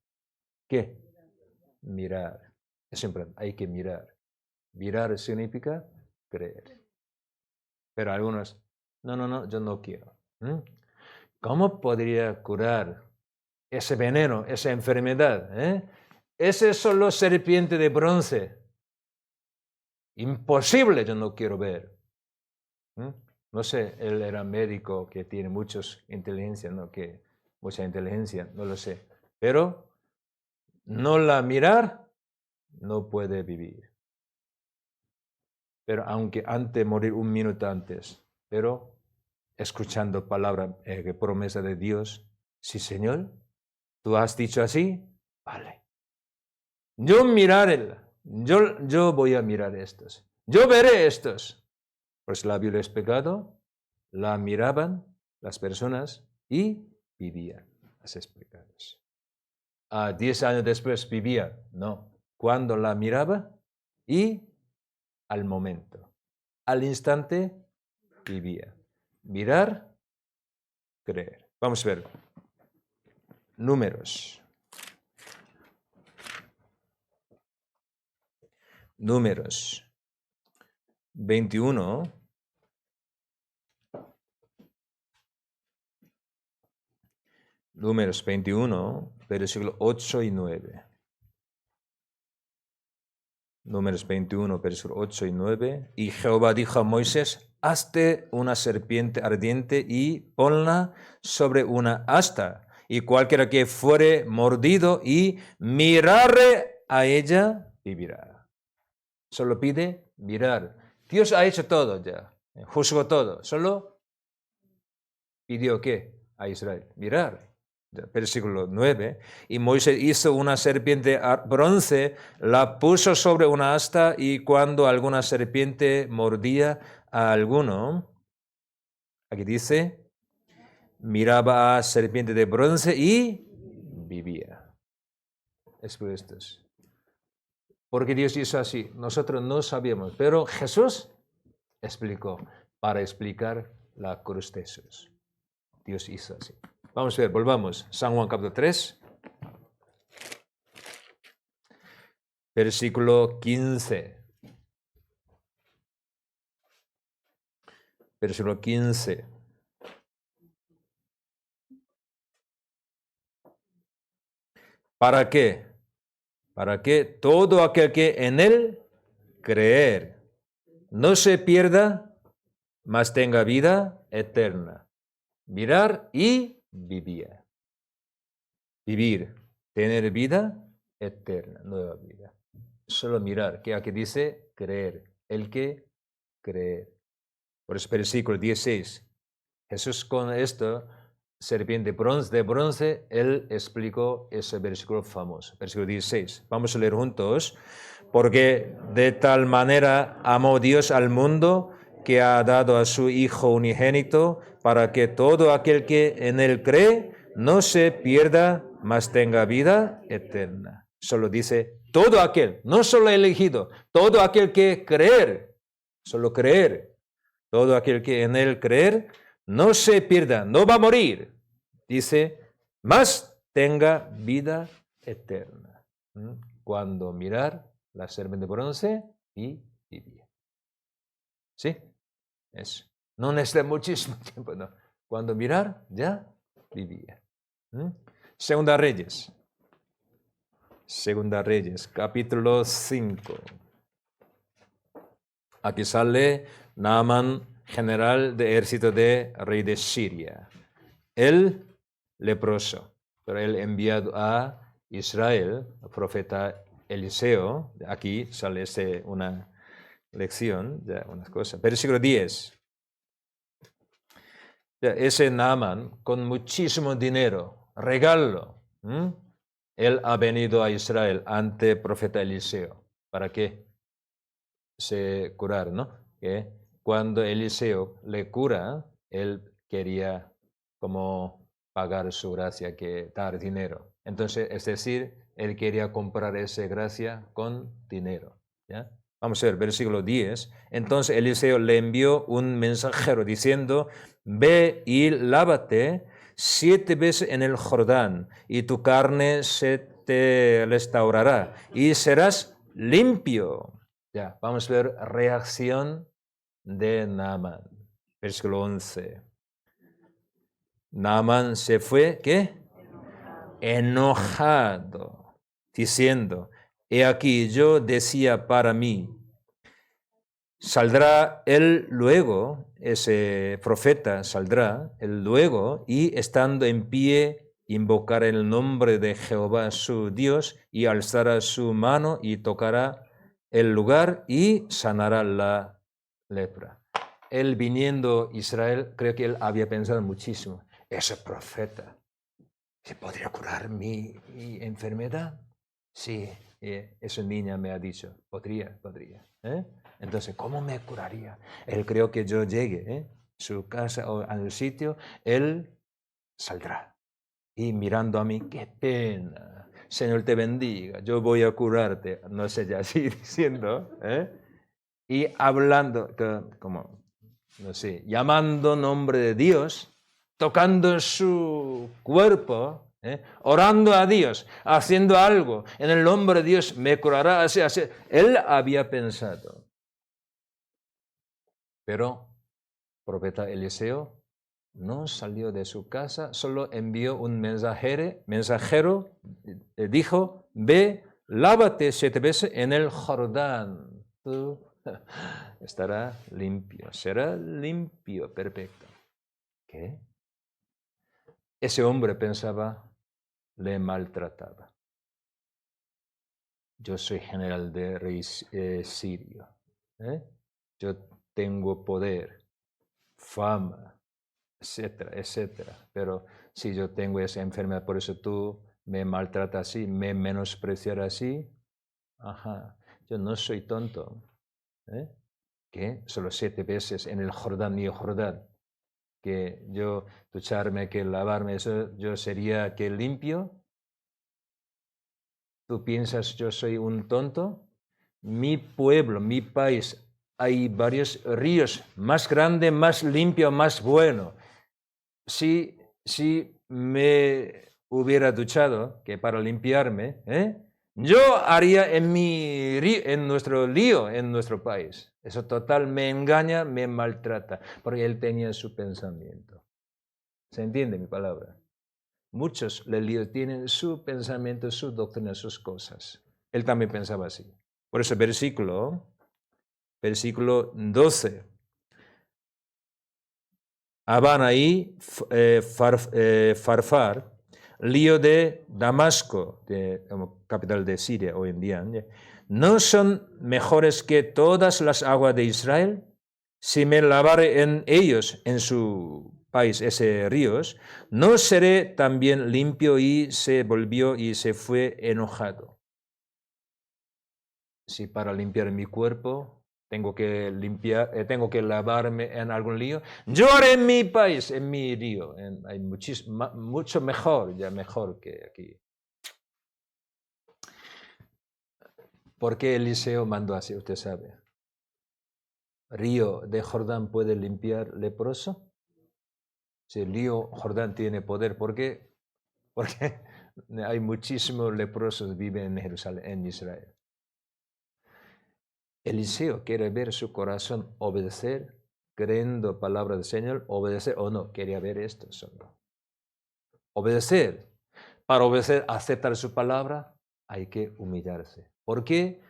Speaker 1: ¿Qué? Mirar. Es importante, hay que mirar. Mirar significa creer. Pero algunos, no, yo no quiero. ¿Cómo podría curar ese veneno, esa enfermedad? Ese es solo serpiente de bronce. Imposible, yo no quiero ver. No sé, él era médico que tiene mucha inteligencia, no lo sé. Pero no la mirar, no puede vivir. Pero aunque antes de morir, un minuto antes, pero escuchando palabra, promesa de Dios, sí, Señor, tú has dicho así, vale. Yo voy a mirar estos. Yo veré estos. Pues la Biblia es pecado, la miraban las personas y vivían las pecados. 10 años después vivía, no. Cuando la miraba y al momento, al instante vivía. Mirar, creer. Vamos a ver. Números. Números 21. Números 21, versículo 8 y 9. Números 21, versículo 8 y 9. Y Jehová dijo a Moisés, hazte una serpiente ardiente y ponla sobre una asta, y cualquiera que fuere mordido y mirare a ella, vivirá. Solo pide mirar. Dios ha hecho todo ya, juzgó todo. Solo pidió ¿qué? A Israel, mirar. Versículo 9, y Moisés hizo una serpiente bronce, la puso sobre una asta, y cuando alguna serpiente mordía a alguno, aquí dice, miraba a serpiente de bronce y vivía. Es por esto. Porque Dios hizo así, nosotros no sabíamos, pero Jesús explicó, para explicar la cruz de Jesús. Dios hizo así. Vamos a ver, volvamos. San Juan capítulo 3. Versículo 15. Versículo 15. ¿Para qué? Para que todo aquel que en él creer no se pierda, mas tenga vida eterna. Mirar y vivir. Vivir, tener vida eterna, nueva vida. Solo mirar, que aquí dice creer. El que creer. Por eso versículo 16. Jesús con esto, serpiente de bronce, él explicó ese versículo famoso. Versículo 16. Vamos a leer juntos. Porque de tal manera amó Dios al mundo que ha dado a su Hijo unigénito para que todo aquel que en él cree no se pierda, mas tenga vida eterna. Solo dice todo aquel, no solo elegido, todo aquel que creer, solo creer, todo aquel que en él creer no se pierda, no va a morir. Dice, mas tenga vida eterna. Cuando mirar la serpiente de bronce y vivir. ¿Sí? Eso. No necesita muchísimo tiempo, no. Cuando mirar, ya vivía. Segunda Reyes. Segunda Reyes, capítulo 5. Aquí sale Naamán, general de ejército de rey de Siria. Él leproso, pero él enviado a Israel, el profeta Eliseo. Aquí sale una lección, ya unas cosas. Versículo 10. Ese Naamán con muchísimo dinero, regalo. Él ha venido a Israel ante el profeta Eliseo. ¿Para qué? Se curar, ¿no? Que cuando Eliseo le cura, él quería como pagar su gracia, que dar dinero. Entonces, es decir, él quería comprar esa gracia con dinero, ¿ya? Vamos a ver, versículo 10. Entonces Eliseo le envió un mensajero diciendo, ve y lávate 7 veces en el Jordán, y tu carne se te restaurará, y serás limpio. Ya, vamos a ver reacción de Naamán. Versículo 11. Naamán se fue, ¿qué? Enojado, diciendo, he aquí yo decía para mí, saldrá él luego, ese profeta saldrá él luego, y estando en pie, invocará el nombre de Jehová su Dios, y alzará su mano y tocará el lugar y sanará la lepra. Él viniendo a Israel, creo que él había pensado muchísimo, ese profeta, ¿se podría curar mi enfermedad? Sí, esa niña me ha dicho, podría. Entonces, ¿cómo me curaría? Él creo que yo llegue a su casa o al sitio, él saldrá. Y mirando a mí, qué pena, Señor te bendiga, yo voy a curarte. No sé, ya así diciendo, y hablando, como, no sé, llamando nombre de Dios, tocando su cuerpo, orando a Dios, haciendo algo, en el nombre de Dios me curará, así. Él había pensado, pero el profeta Eliseo no salió de su casa, solo envió un mensajero dijo, ve, lávate 7 veces en el Jordán. Tú estará limpio, será limpio, perfecto. ¿Qué? Ese hombre pensaba, le maltrataba. Yo soy general de rey sirio. Yo tengo poder, fama, etcétera, etcétera. Pero si yo tengo esa enfermedad, por eso tú me maltratas así, me menosprecias así. Ajá, yo no soy tonto. ¿Qué? Solo 7 veces en el Jordán, ni Jordán. Que yo ducharme, que lavarme, eso yo sería que limpio. ¿Tú piensas yo soy un tonto? Mi pueblo, mi país, hay varios ríos más grandes, más limpios, más buenos. Si me hubiera duchado, que para limpiarme, yo haría en nuestro lío, en nuestro país. Eso total me engaña, me maltrata, porque él tenía su pensamiento. ¿Se entiende mi palabra? Muchos líos tienen su pensamiento, su doctrina, sus cosas. Él también pensaba así. Por eso versículo 12. Abanaí, Farfar, lío de Damasco, capital de Siria hoy en día, ¿no son mejores que todas las aguas de Israel? Si me lavare en ellos, en su país, ese ríos, ¿no seré también limpio? Y se volvió y se fue enojado. Si para limpiar mi cuerpo tengo que lavarme en algún lío, yo haré en mi país, en mi río. Hay mucho mejor, ya mejor que aquí. ¿Por qué Eliseo mandó así? Usted sabe. ¿Río de Jordán puede limpiar leproso? Si el río Jordán tiene poder, ¿por qué? Porque hay muchísimos leprosos que viven en Jerusalén, en Israel. Eliseo quiere ver su corazón obedecer, creyendo palabra del Señor, obedecer o no, quería ver esto solo. Obedecer. Para obedecer, aceptar su palabra, hay que humillarse. ¿Por qué?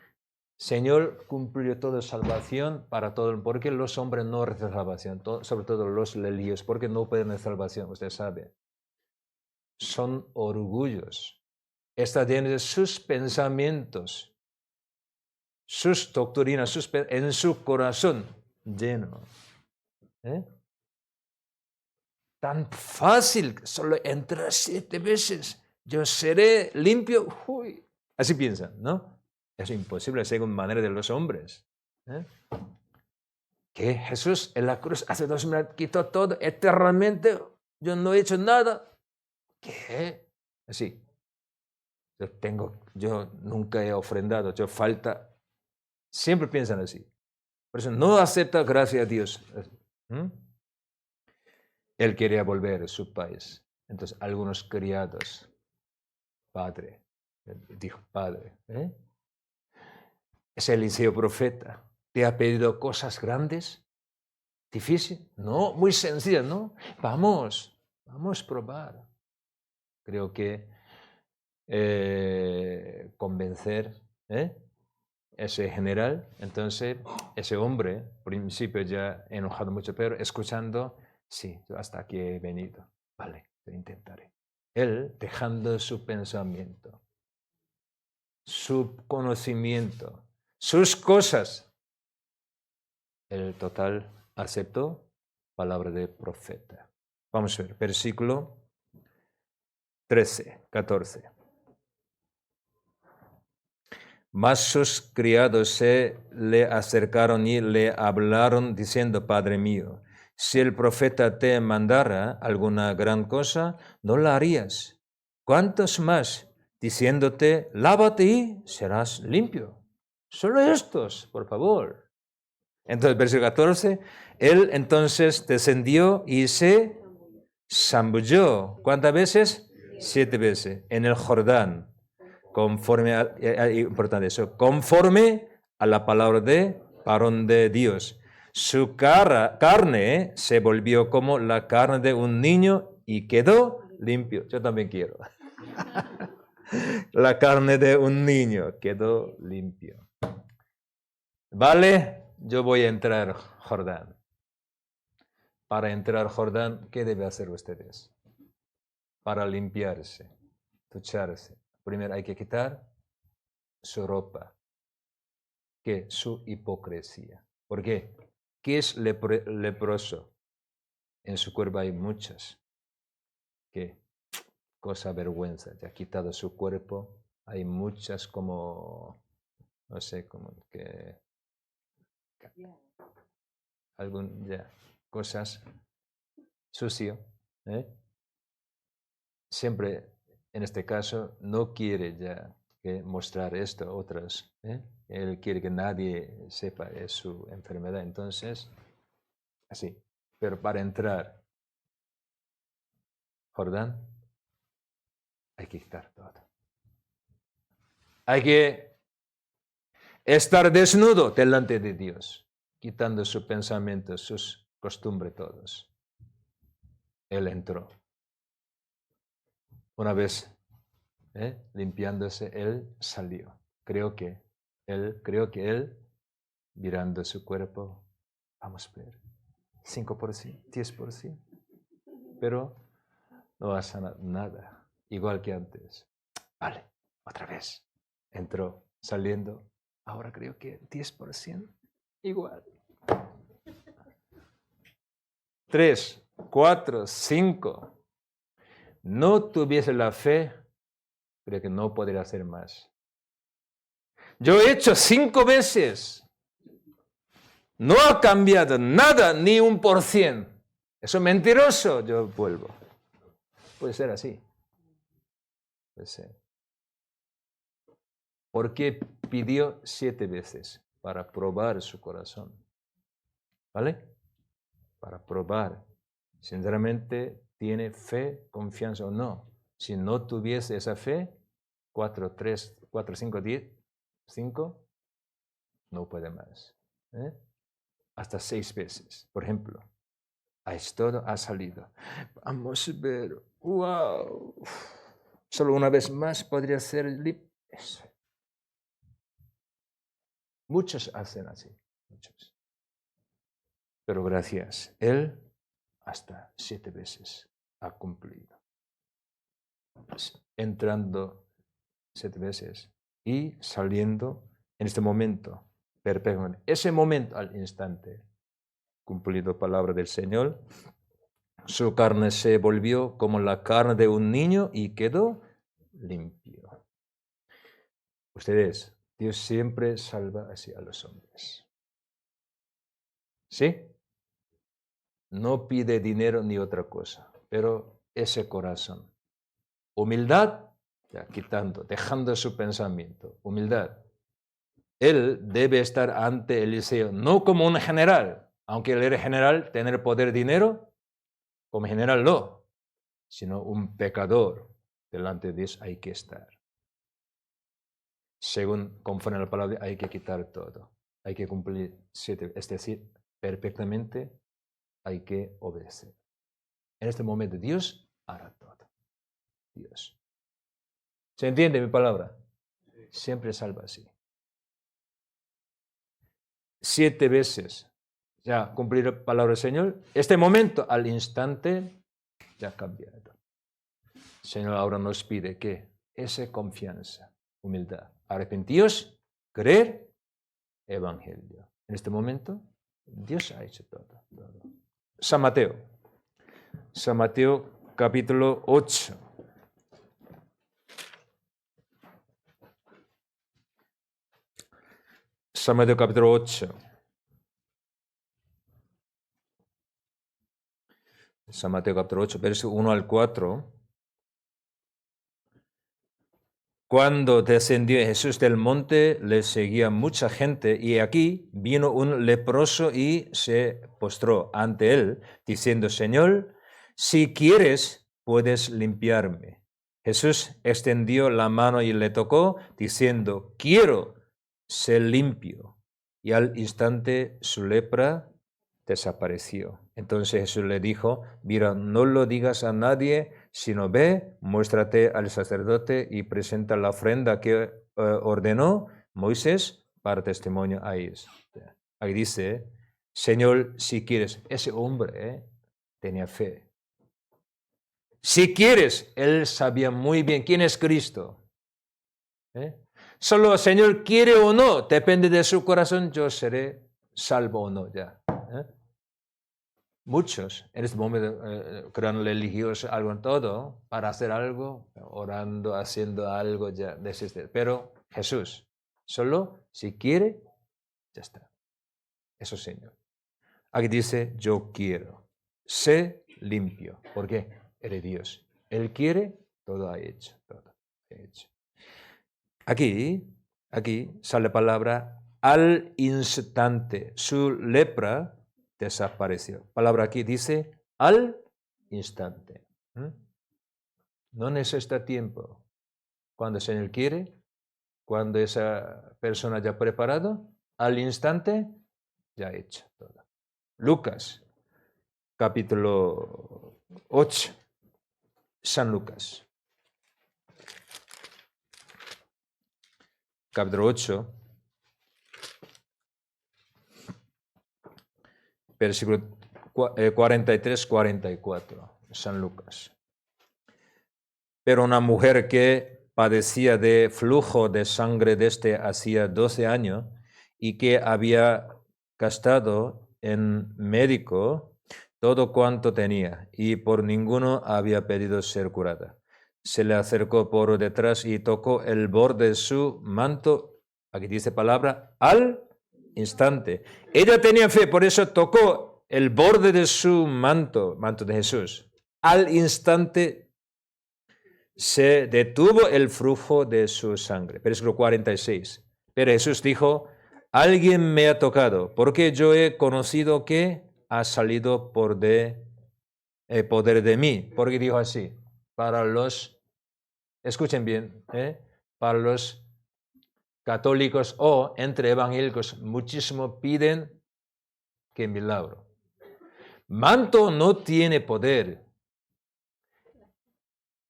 Speaker 1: Señor cumplió toda salvación para todo. ¿Por qué los hombres no reciben salvación? Sobre todo los lelíos. ¿Por qué no pueden tener salvación? Usted sabe. Son orgullos. Está lleno de sus pensamientos, sus doctrinas, en su corazón lleno. Tan fácil, solo entrar 7 veces, yo seré limpio. Uy. Así piensan, ¿no? Es imposible según manera de los hombres. Que Jesús en la cruz hace 2000 años quitó todo eternamente, yo no he hecho nada. ¿Qué? Así. Yo nunca he ofrendado, yo falta Siempre piensan así. Por eso no acepta gracia a Dios. Él quería volver a su país. Entonces, algunos criados, padre, dijo, padre, es Eliseo profeta, ¿te ha pedido cosas grandes? ¿Difícil? No, muy sencilla, ¿no? Vamos a probar. Creo que convencer ese general, entonces ese hombre, al principio ya enojado mucho, pero escuchando, sí, hasta aquí he venido, vale, lo intentaré. Él dejando su pensamiento, su conocimiento, sus cosas, el total aceptó palabra de profeta. Vamos a ver, versículo 13, 14. Mas sus criados se le acercaron y le hablaron diciendo, Padre mío, si el profeta te mandara alguna gran cosa, no la harías. ¿Cuántos más? Diciéndote, lávate y serás limpio. Solo estos, por favor. Entonces, versículo 14, él entonces descendió y se zambulló. ¿Cuántas veces? 7 veces. En el Jordán. Conforme importante eso, conforme a la palabra de varón de Dios. Su carne se volvió como la carne de un niño y quedó limpio. Yo también quiero. La carne de un niño quedó limpio. Vale, yo voy a entrar Jordán. Para entrar Jordán, ¿qué debe hacer ustedes? Para limpiarse, ducharse. Primero hay que quitar su ropa, que su hipocresía. ¿Por qué? ¿Qué es leproso? En su cuerpo hay muchas. ¿Qué? Cosa vergüenza. Ya ha quitado su cuerpo. Hay muchas como, no sé, como que... cosas sucio. Siempre, en este caso, no quiere ya mostrar esto a otras. Él quiere que nadie sepa de su enfermedad. Entonces, así. Pero para entrar Jordán, hay que quitar todo. Hay que estar desnudo delante de Dios, quitando su pensamiento, sus costumbres todos. Él entró. Una vez limpiándose, él salió. Creo que él, mirando su cuerpo, vamos a ver, 5%, 10%, pero no ha sanado nada, igual que antes. Vale, otra vez. Entró, saliendo, ahora creo que 10%, igual. 3, 4, 5. No tuviese la fe, creo que no podría hacer más. Yo he hecho 5 veces. No ha cambiado nada, ni 1%. Eso es mentiroso. Yo vuelvo. Puede ser así. Puede ser. ¿Por qué pidió 7 veces? Para probar su corazón. ¿Vale? Para probar. Sinceramente, ¿tiene fe, confianza o no? Si no tuviese esa fe, 4, 3, 4, 5, 10, 5, no puede más. Hasta 6 veces. Por ejemplo, todo ha salido. Vamos a ver. ¡Wow! Solo una vez más podría ser eso. Muchos hacen así. Muchos. Pero gracias. Él hasta 7 veces ha cumplido. Pues, entrando 7 veces y saliendo en este momento perfectamente. Ese momento al instante, cumplido palabra del Señor, su carne se volvió como la carne de un niño y quedó limpio. Ustedes, Dios siempre salva así a los hombres. ¿Sí? No pide dinero ni otra cosa, pero ese corazón. Humildad, ya quitando, dejando su pensamiento. Humildad. él debe estar ante Eliseo, no como un general, aunque él era general, tener poder, dinero, como general no, sino un pecador. Delante de Dios hay que estar. Según conforme a la palabra, hay que quitar todo. Hay que cumplir 7, es decir, perfectamente hay que obedecer. En este momento Dios hará todo. Dios. ¿Se entiende mi palabra? Siempre salva así. 7 veces ya cumplir la palabra del Señor. Este momento, al instante, ya cambia. El Señor ahora nos pide que esa confianza, humildad, arrepentíos, creer, evangelio. En este momento, Dios ha hecho todo. San Mateo. San Mateo capítulo 8. San Mateo capítulo 8. San Mateo capítulo 8, verso 1 al 4. Cuando descendió Jesús del monte, le seguía mucha gente, y aquí vino un leproso y se postró ante él, diciendo: Señor, si quieres, puedes limpiarme. Jesús extendió la mano y le tocó, diciendo: quiero ser limpio. Y al instante su lepra desapareció. Entonces Jesús le dijo: mira, no lo digas a nadie, sino ve, muéstrate al sacerdote y presenta la ofrenda que ordenó Moisés para testimonio a ellos. Ahí dice: Señor, si quieres. Ese hombre tenía fe. Si quieres, él sabía muy bien quién es Cristo. Solo Señor quiere o no, depende de su corazón, yo seré salvo o no ya. Muchos en este momento crean religiosos, algo en todo, para hacer algo, orando, haciendo algo, ya desistir. Pero Jesús, solo si quiere, ya está. Eso es Señor. Aquí dice: yo quiero. Sé limpio. ¿Por qué? Eres Dios. Él quiere, todo ha hecho. Todo ha hecho. Aquí sale la palabra al instante. Su lepra desapareció. Palabra aquí dice al instante. No necesita tiempo. Cuando el Señor quiere, cuando esa persona ya ha preparado, al instante ya ha hecho todo. Lucas, capítulo 8. San Lucas. Capítulo 8. Versículo 43-44, San Lucas. Pero una mujer que padecía de flujo de sangre desde hacía 12 años y que había gastado en médico todo cuanto tenía y por ninguno había pedido ser curada, se le acercó por detrás y tocó el borde de su manto. Aquí dice palabra al instante. Ella tenía fe, por eso tocó el borde de su manto, manto de Jesús. Al instante se detuvo el flujo de su sangre. Versículo 46. Pero Jesús dijo: alguien me ha tocado, porque yo he conocido que ha salido poder de mí. ¿Por qué dijo así? Para los, escuchen bien, para los católicos o entre evangélicos, muchísimo piden que milagro. Manto no tiene poder.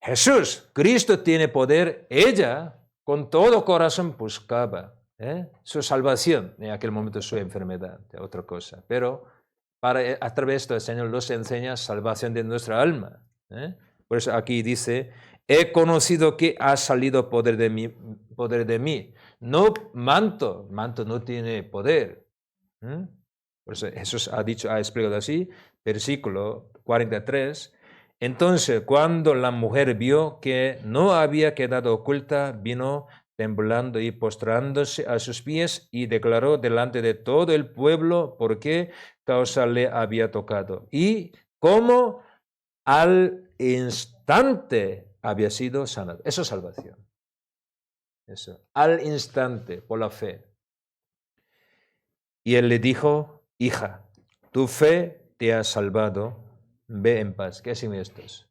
Speaker 1: Jesús, Cristo tiene poder. Ella con todo corazón buscaba su salvación en aquel momento, su enfermedad, de otra cosa. Pero a través de esto el Señor nos enseña salvación de nuestra alma. Por eso aquí dice: he conocido que ha salido poder de mí. No manto no tiene poder. Por eso Jesús ha explicado así, versículo 43. Entonces, cuando la mujer vio que no había quedado oculta, vino temblando y postrándose a sus pies y declaró delante de todo el pueblo por qué causa le había tocado y cómo al instante había sido sanado. Eso es salvación. Eso. Al instante, por la fe. Y él le dijo, hija, tu fe te ha salvado, ve en paz. ¿Qué significa esto?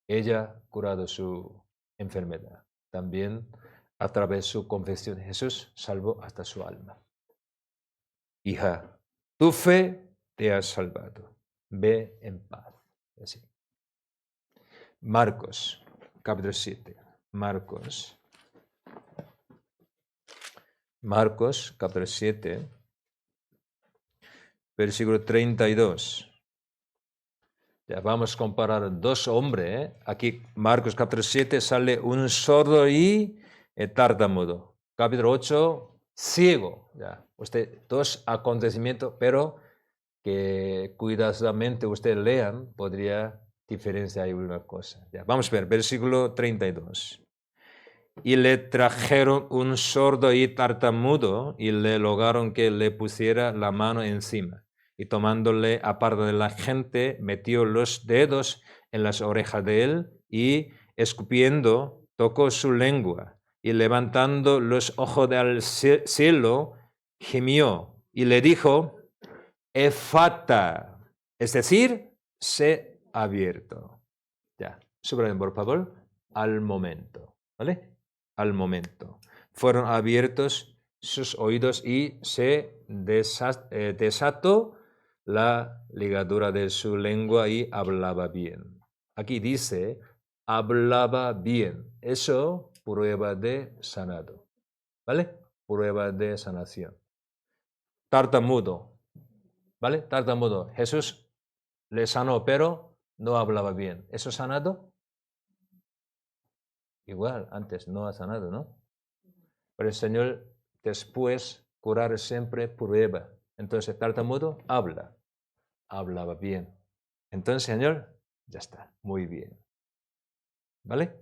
Speaker 1: Ella ha curado su enfermedad. También a través de su confesión, Jesús salvó hasta su alma. Hija, tu fe te ha salvado, ve en paz. Así. Marcos, capítulo 7. Marcos, capítulo 7, versículo 32. Ya vamos a comparar dos hombres. Aquí, Marcos capítulo 7, sale un sordo y tartamudo. Capítulo 8, ciego. Ya, usted, dos acontecimientos, pero que cuidadosamente usted lean, podría diferenciar alguna cosa. Ya, vamos a ver, versículo 32. Y le trajeron un sordo y tartamudo y le rogaron que le pusiera la mano encima. Y tomándole aparte de la gente, metió los dedos en las orejas de él y, escupiendo, tocó su lengua. Y levantando los ojos al cielo, gimió y le dijo, Efata, es decir, sé abierto. Ya, subrayen por favor, al momento, ¿vale? Al momento. Fueron abiertos sus oídos y se desató la ligadura de su lengua y hablaba bien. Aquí dice, hablaba bien. Eso prueba de sanado, ¿vale? Prueba de sanación. Tartamudo, ¿vale? Tartamudo. Jesús le sanó, pero no hablaba bien. ¿Eso sanado? Igual, antes no ha sanado, ¿no? Pero el Señor después curar siempre prueba. Entonces, tartamudo hablaba bien. Entonces, Señor, ya está, muy bien. ¿Vale?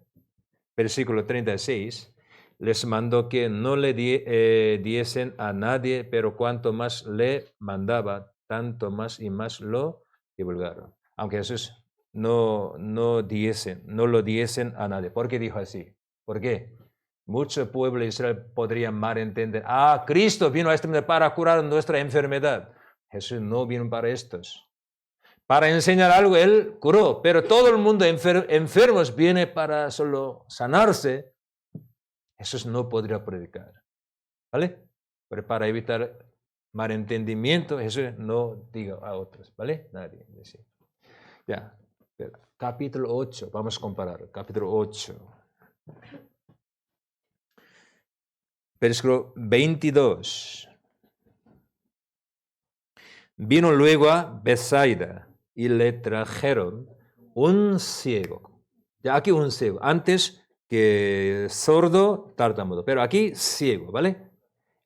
Speaker 1: Versículo 36, les mandó que no le diesen a nadie, pero cuanto más le mandaba, tanto más y más lo divulgaron. Aunque Jesús no lo diesen a nadie. ¿Por qué dijo así? ¿Por qué? Mucho pueblo de Israel podría malentender. Cristo vino a este mundo para curar nuestra enfermedad. Jesús no vino para estos. Para enseñar algo, Él curó, pero todo el mundo enfermos viene para solo sanarse. Jesús no podría predicar. ¿Vale? Pero para evitar malentendimiento, Jesús no diga a otros. ¿Vale? Nadie. Sí. Ya. Capítulo 8. Vamos a comparar. Capítulo 8. Versículo 22. Vino luego a Bethsaida y le trajeron un ciego. Ya aquí un ciego. Antes que sordo, tartamudo. Pero aquí ciego, ¿vale?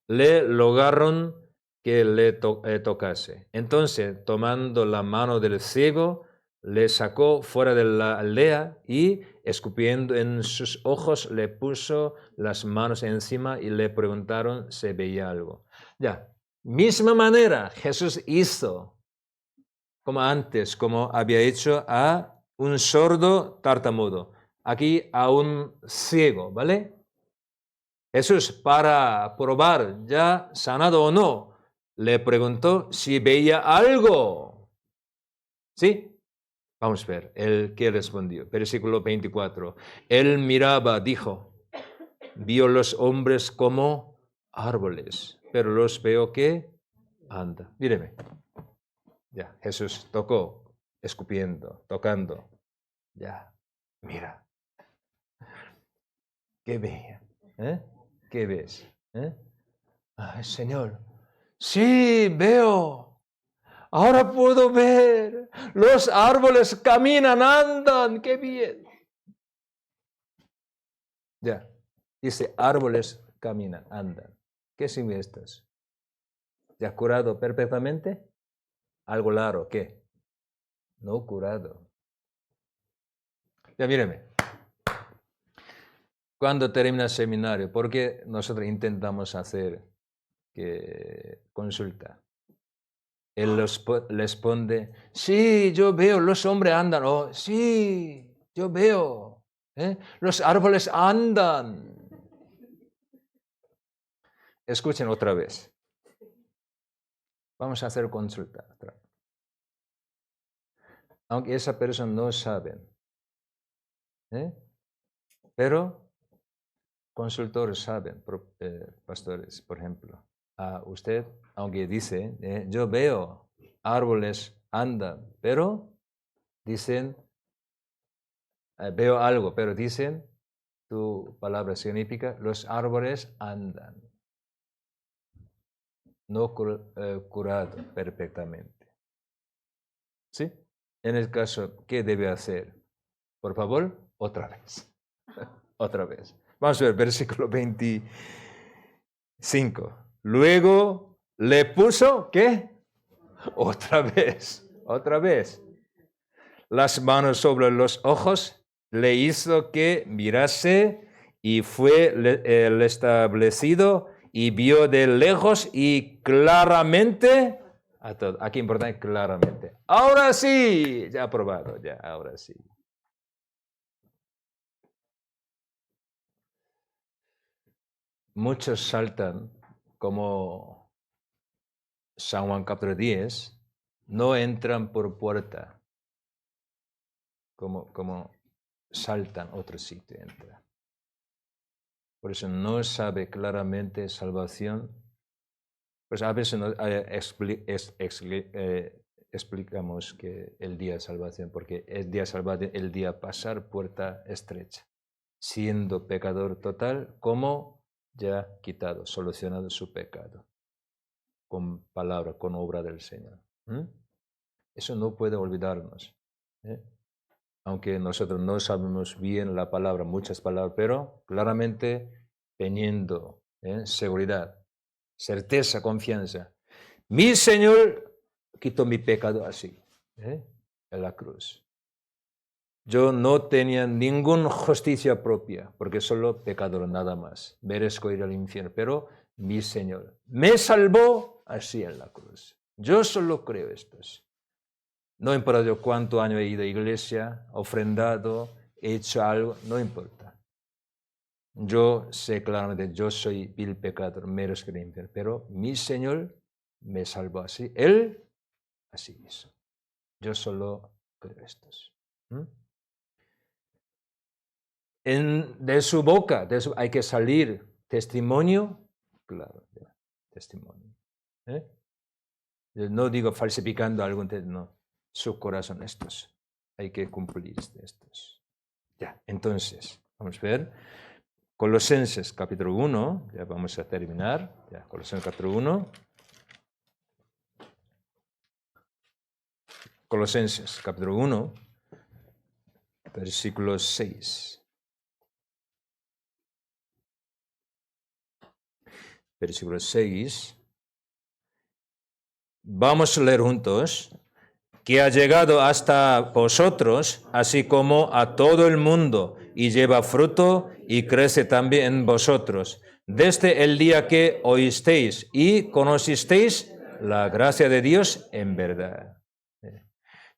Speaker 1: Le rogaron que le tocase. Entonces, tomando la mano del ciego, le sacó fuera de la aldea y, escupiendo en sus ojos, le puso las manos encima y le preguntaron si veía algo. Ya, misma manera Jesús hizo como antes, como había hecho a un sordo tartamudo. Aquí a un ciego, ¿vale? Jesús, para probar ya sanado o no, le preguntó si veía algo. ¿Sí? Vamos a ver, él que respondió. Versículo 24. Él miraba, dijo, vio los hombres como árboles, pero los veo que andan. Míreme. Ya, Jesús tocó, escupiendo, tocando. Ya, mira. ¿Qué ve? ¿Qué ves? Ay, Señor. Sí, veo. Ahora puedo ver. Los árboles caminan, andan. ¡Qué bien! Ya. Dice, árboles caminan, andan. ¿Qué significa esto? ¿Ya curado perfectamente? Algo raro, ¿qué? No curado. Ya míreme. Cuando termina el seminario, ¿por qué nosotros intentamos hacer consulta? Él les responde, sí, yo veo, los hombres andan. Oh, sí, yo veo. Los árboles andan. Escuchen otra vez. Vamos a hacer consulta. Aunque esa persona no sabe, pero consultores saben, pastores, por ejemplo. Usted, aunque dice, yo veo árboles andan, pero dicen, veo algo, pero dicen, tu palabra significa, los árboles andan, no curado perfectamente. ¿Sí? En el caso, ¿qué debe hacer? Por favor, otra vez. Otra vez. Vamos a ver, versículo 25. Luego le puso, ¿qué? Otra vez. Las manos sobre los ojos, le hizo que mirase y fue el establecido y vio de lejos y claramente, aquí importante, claramente. Ahora sí, ya aprobado, ya, ahora sí. Muchos saltan como San Juan capítulo 10, no entran por puerta, como saltan otro sitio, entra. Por eso no sabe claramente salvación. Pues a veces explicamos que el día de salvación, porque el día de salvación, el día pasar puerta estrecha, siendo pecador total, como ya quitado, solucionado su pecado, con palabra, con obra del Señor. Eso no puede olvidarnos. Aunque nosotros no sabemos bien la palabra, muchas palabras, pero claramente teniendo seguridad, certeza, confianza. Mi Señor quitó mi pecado así, en la cruz. Yo no tenía ninguna justicia propia, porque solo pecador nada más. Merezco ir al infierno, pero mi Señor me salvó así en la cruz. Yo solo creo esto. No importa yo cuánto año he ido a iglesia, ofrendado, he hecho algo, no importa. Yo sé claramente, yo soy vil pecador, merezco el infierno, pero mi Señor me salvó así. Él así hizo. Yo solo creo esto. De su boca hay que salir testimonio, claro, testimonio. Yo no digo falsificando algo, no. Su corazón estos. Hay que cumplir estos. Ya, entonces, vamos a ver. Colosenses capítulo 1, ya vamos a terminar. Ya, Colosenses capítulo 1. Colosenses capítulo 1, versículo 6. Versículo 6. Vamos a leer juntos. Que ha llegado hasta vosotros, así como a todo el mundo, y lleva fruto y crece también en vosotros, desde el día que oísteis y conocisteis la gracia de Dios en verdad.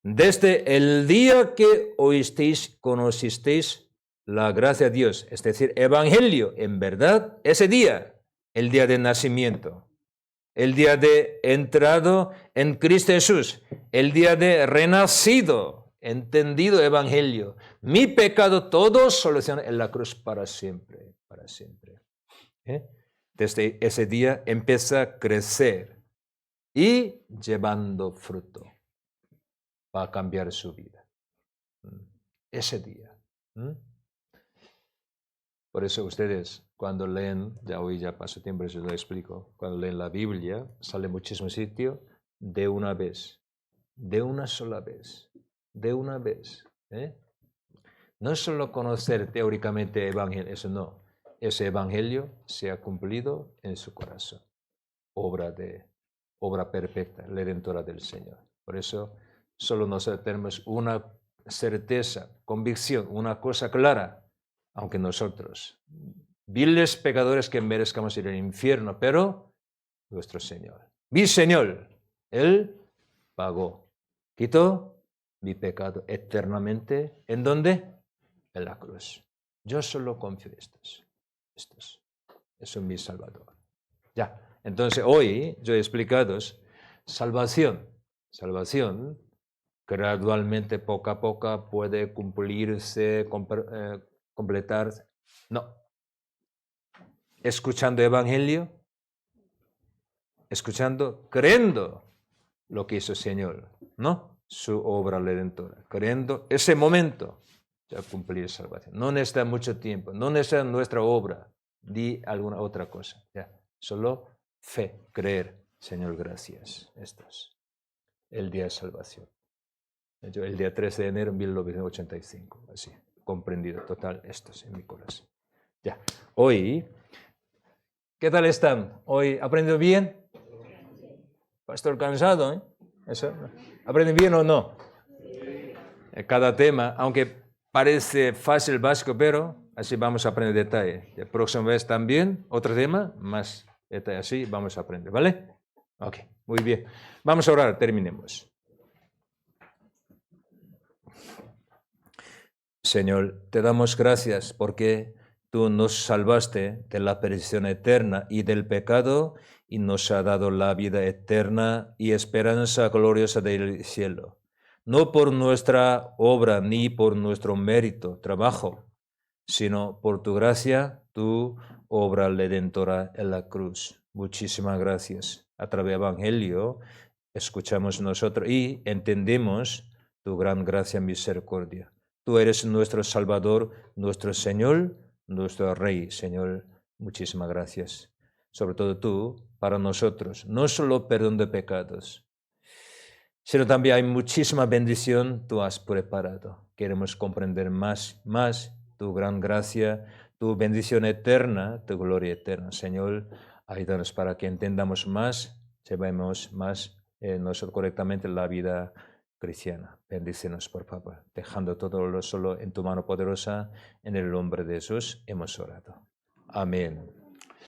Speaker 1: Desde el día que oísteis, conocisteis la gracia de Dios, es decir, evangelio en verdad, ese día, el día de nacimiento. El día de entrado en Cristo Jesús, el día de renacido, entendido evangelio. Mi pecado todo soluciona en la cruz para siempre, para siempre. Desde ese día empieza a crecer y llevando fruto para cambiar su vida. Ese día. Por eso ustedes cuando leen, ya hoy ya paso tiempo, eso lo explico, cuando leen la Biblia, sale muchísimo sitio de una vez, de una sola vez, de una vez. No es solo conocer teóricamente el Evangelio, eso no. Ese Evangelio se ha cumplido en su corazón. Obra perfecta, redentora del Señor. Por eso solo nosotros tenemos una certeza, convicción, una cosa clara, aunque nosotros, viles pecadores que merezcamos ir al infierno, pero nuestro Señor, mi Señor, Él pagó, quitó mi pecado eternamente. ¿En dónde? En la cruz. Yo solo confío en estos. Eso es mi Salvador. Ya, entonces hoy yo he explicado salvación. Salvación gradualmente, poco a poco, puede cumplirse, completarse. No. Escuchando Evangelio, escuchando, creyendo lo que hizo el Señor, ¿no? Su obra redentora. Creyendo ese momento ya cumplir salvación. No necesita mucho tiempo, no necesita nuestra obra, di alguna otra cosa. Ya. Solo fe, creer. Señor, gracias. Esto es el día de salvación. El día 13 de enero de 1985, así, comprendido total esto es en mi corazón. Ya, hoy, ¿qué tal están? ¿Hoy aprendido bien? Pastor cansado, ¿eh? ¿Eso? ¿Aprenden bien o no? Cada tema, aunque parece fácil, básico, pero así vamos a aprender detalle. La próxima vez también, otro tema, más detalle, así vamos a aprender, ¿vale? Ok, muy bien. Vamos a orar, terminemos. Señor, te damos gracias porque tú nos salvaste de la perdición eterna y del pecado y nos ha dado la vida eterna y esperanza gloriosa del cielo. No por nuestra obra ni por nuestro mérito, trabajo, sino por tu gracia, tu obra redentora en la cruz. Muchísimas gracias. A través del Evangelio escuchamos nosotros y entendemos tu gran gracia y misericordia. Tú eres nuestro Salvador, nuestro Señor, nuestro Rey, Señor. Muchísimas gracias. Sobre todo tú, para nosotros, no solo perdón de pecados, sino también hay muchísima bendición tú has preparado. Queremos comprender más tu gran gracia, tu bendición eterna, tu gloria eterna. Señor, ayúdanos para que entendamos más, llevemos más nosotros correctamente la vida cristiana. Bendícenos, por favor. Dejando todo lo solo en tu mano poderosa, en el nombre de Jesús hemos orado. Amén.